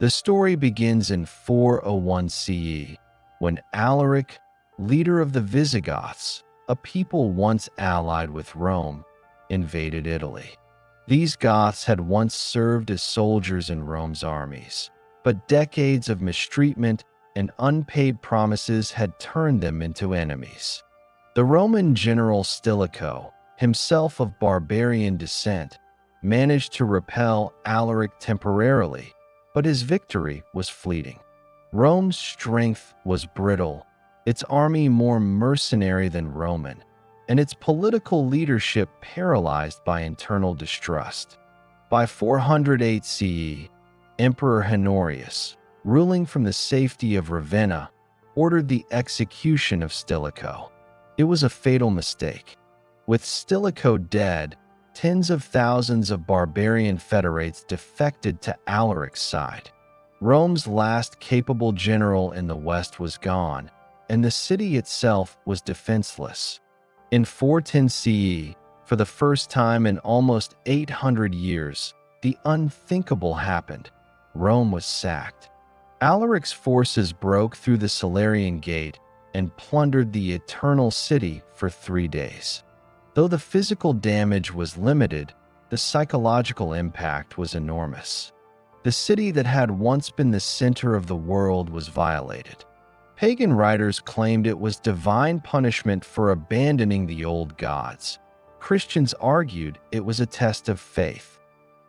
The story begins in 401 CE, when Alaric, leader of the Visigoths, a people once allied with Rome, invaded Italy. These Goths had once served as soldiers in Rome's armies, but decades of mistreatment and unpaid promises had turned them into enemies. The Roman general Stilicho, himself of barbarian descent, managed to repel Alaric temporarily, but his victory was fleeting. Rome's strength was brittle, its army more mercenary than Roman, and its political leadership paralyzed by internal distrust. By 408 CE, Emperor Honorius, ruling from the safety of Ravenna, ordered the execution of Stilicho. It was a fatal mistake. With Stilicho dead, tens of thousands of barbarian federates defected to Alaric's side. Rome's last capable general in the West was gone, and the city itself was defenseless. In 410 CE, for the first time in almost 800 years, the unthinkable happened. Rome was sacked. Alaric's forces broke through the Salarian Gate and plundered the Eternal City for 3 days. Though the physical damage was limited, the psychological impact was enormous. The city that had once been the center of the world was violated. Pagan writers claimed it was divine punishment for abandoning the old gods. Christians argued it was a test of faith.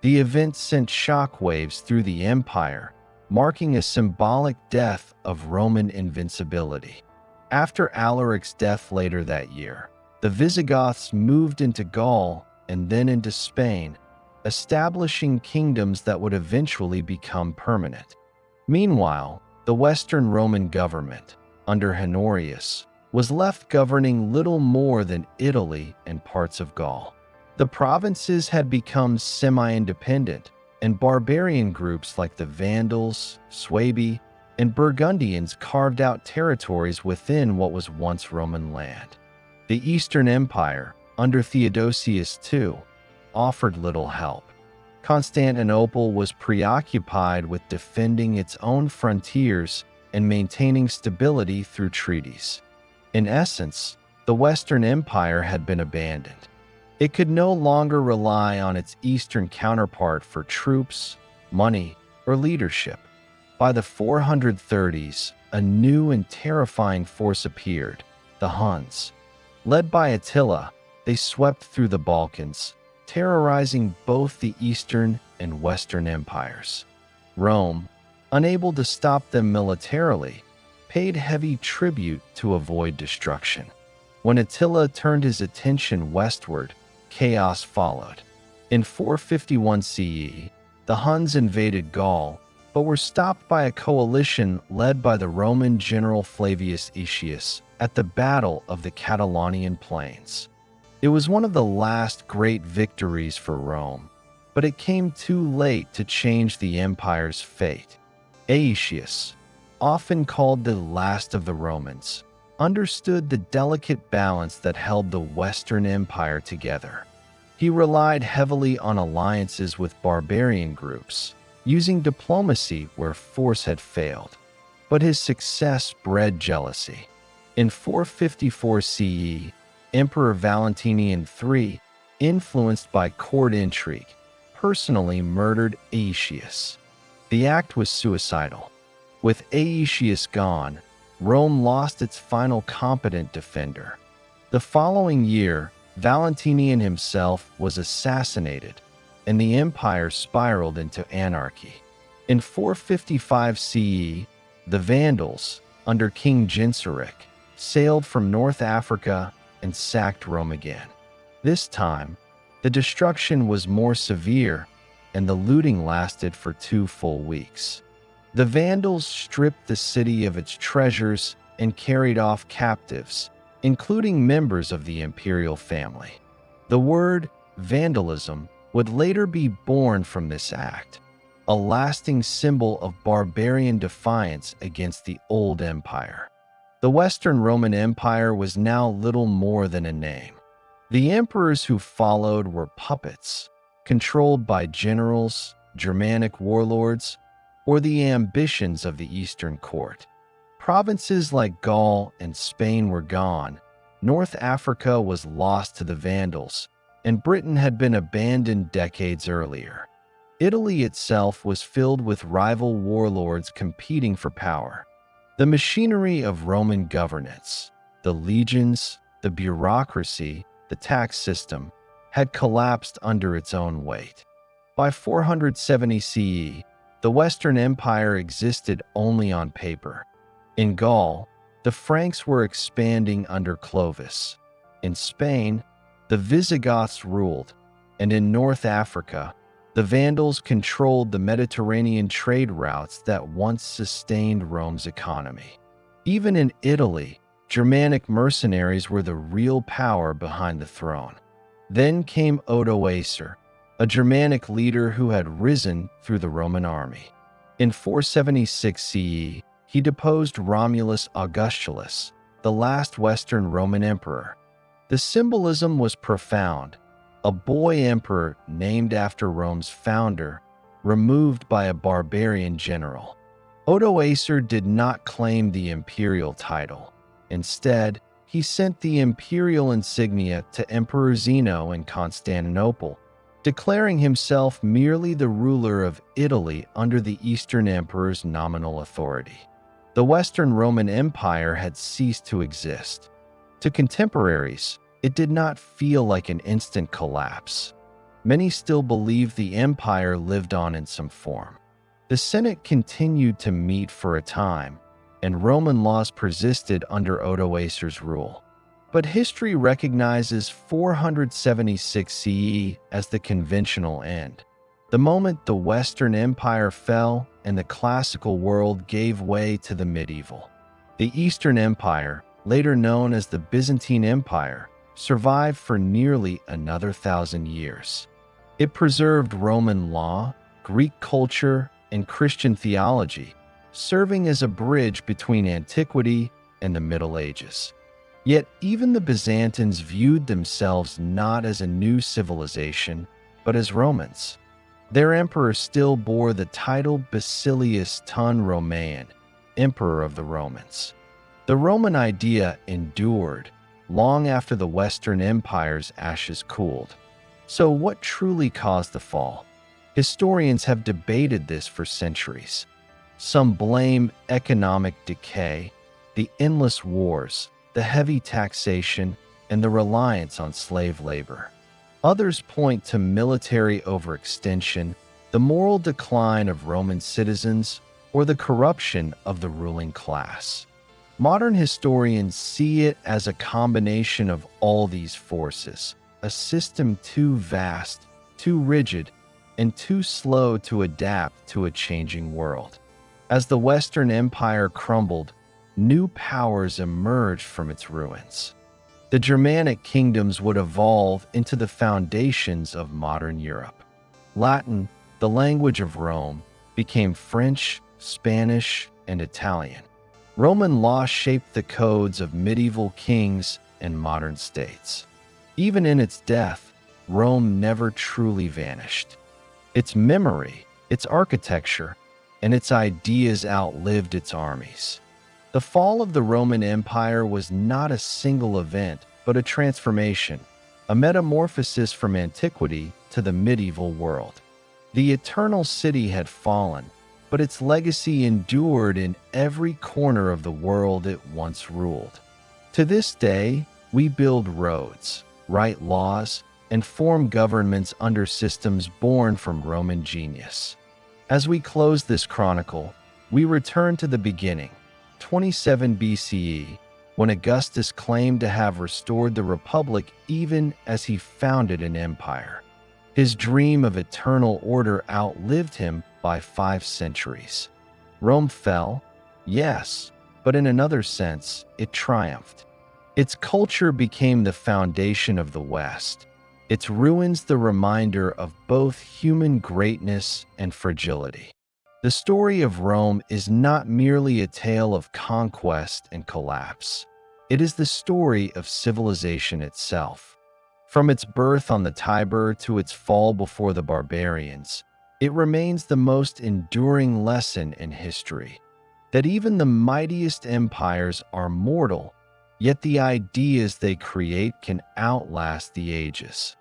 The event sent shockwaves through the empire, marking a symbolic death of Roman invincibility. After Alaric's death later that year, the Visigoths moved into Gaul and then into Spain, establishing kingdoms that would eventually become permanent. Meanwhile, the Western Roman government, under Honorius, was left governing little more than Italy and parts of Gaul. The provinces had become semi-independent, and barbarian groups like the Vandals, Suebi, and Burgundians carved out territories within what was once Roman land. The Eastern Empire, under Theodosius II, offered little help. Constantinople was preoccupied with defending its own frontiers and maintaining stability through treaties. In essence, the Western Empire had been abandoned. It could no longer rely on its Eastern counterpart for troops, money, or leadership. By the 430s, a new and terrifying force appeared, the Huns. Led by Attila, they swept through the Balkans, terrorizing both the Eastern and Western empires. Rome, unable to stop them militarily, paid heavy tribute to avoid destruction. When Attila turned his attention westward, chaos followed. In 451 CE, the Huns invaded Gaul, but were stopped by a coalition led by the Roman general Flavius Aetius at the Battle of the Catalaunian Plains. It was one of the last great victories for Rome, but it came too late to change the empire's fate. Aetius, often called the last of the Romans, understood the delicate balance that held the Western Empire together. He relied heavily on alliances with barbarian groups, using diplomacy where force had failed. But his success bred jealousy. In 454 CE, Emperor Valentinian III, influenced by court intrigue, personally murdered Aetius. The act was suicidal. With Aetius gone, Rome lost its final competent defender. The following year, Valentinian himself was assassinated, and the empire spiraled into anarchy. In 455 CE, the Vandals, under King Genseric, sailed from North Africa and sacked Rome again. This time, the destruction was more severe, and the looting lasted for 2 full weeks. The Vandals stripped the city of its treasures and carried off captives, including members of the imperial family. The word vandalism would later be born from this act, a lasting symbol of barbarian defiance against the old empire. The Western Roman Empire was now little more than a name. The emperors who followed were puppets, controlled by generals, Germanic warlords, or the ambitions of the Eastern court. Provinces like Gaul and Spain were gone, North Africa was lost to the Vandals, and Britain had been abandoned decades earlier. Italy itself was filled with rival warlords competing for power. The machinery of Roman governance, the legions, the bureaucracy, the tax system, had collapsed under its own weight. By 470 CE, the Western Empire existed only on paper. In Gaul, the Franks were expanding under Clovis. In Spain, the Visigoths ruled, and in North Africa, the Vandals controlled the Mediterranean trade routes that once sustained Rome's economy. Even in Italy, Germanic mercenaries were the real power behind the throne. Then came Odoacer, a Germanic leader who had risen through the Roman army. In 476 CE, he deposed Romulus Augustulus, the last Western Roman emperor. The symbolism was profound. A boy emperor named after Rome's founder, removed by a barbarian general. Odoacer did not claim the imperial title. Instead, he sent the imperial insignia to Emperor Zeno in Constantinople, declaring himself merely the ruler of Italy under the Eastern Emperor's nominal authority. The The Western Roman Empire had ceased to exist. To contemporaries, it did not feel like an instant collapse. Many still believed the empire lived on in some form. The Senate continued to meet for a time, and Roman laws persisted under Odoacer's rule. But history recognizes 476 CE as the conventional end, the moment the Western Empire fell and the classical world gave way to the medieval. The Eastern Empire, later known as the Byzantine Empire, survived for nearly another 1,000 years. It preserved Roman law, Greek culture, and Christian theology, serving as a bridge between antiquity and the Middle Ages. Yet even the Byzantines viewed themselves not as a new civilization, but as Romans. Their emperor still bore the title Basileus ton Romaean, Emperor of the Romans. The Roman idea endured long after the Western Empire's ashes cooled. So what truly caused the fall? Historians have debated this for centuries. Some blame economic decay, the endless wars, the heavy taxation, and the reliance on slave labor. Others point to military overextension, the moral decline of Roman citizens, or the corruption of the ruling class. Modern historians see it as a combination of all these forces, a system too vast, too rigid, and too slow to adapt to a changing world. As the Western Empire crumbled, new powers emerged from its ruins. The Germanic kingdoms would evolve into the foundations of modern Europe. Latin, the language of Rome, became French, Spanish, and Italian. Roman law shaped the codes of medieval kings and modern states. Even in its death, Rome never truly vanished. Its memory, its architecture, and its ideas outlived its armies. The fall of the Roman Empire was not a single event, but a transformation, a metamorphosis from antiquity to the medieval world. The eternal city had fallen, but its legacy endured in every corner of the world it once ruled. To this day, we build roads, write laws, and form governments under systems born from Roman genius. As we close this chronicle, we return to the beginning, 27 BCE, when Augustus claimed to have restored the Republic even as he founded an empire. His dream of eternal order outlived him by 5 centuries. Rome fell, yes, but in another sense, it triumphed. Its culture became the foundation of the West, its ruins the reminder of both human greatness and fragility. The story of Rome is not merely a tale of conquest and collapse. It is the story of civilization itself. From its birth on the Tiber to its fall before the barbarians, it remains the most enduring lesson in history, that even the mightiest empires are mortal, yet the ideas they create can outlast the ages.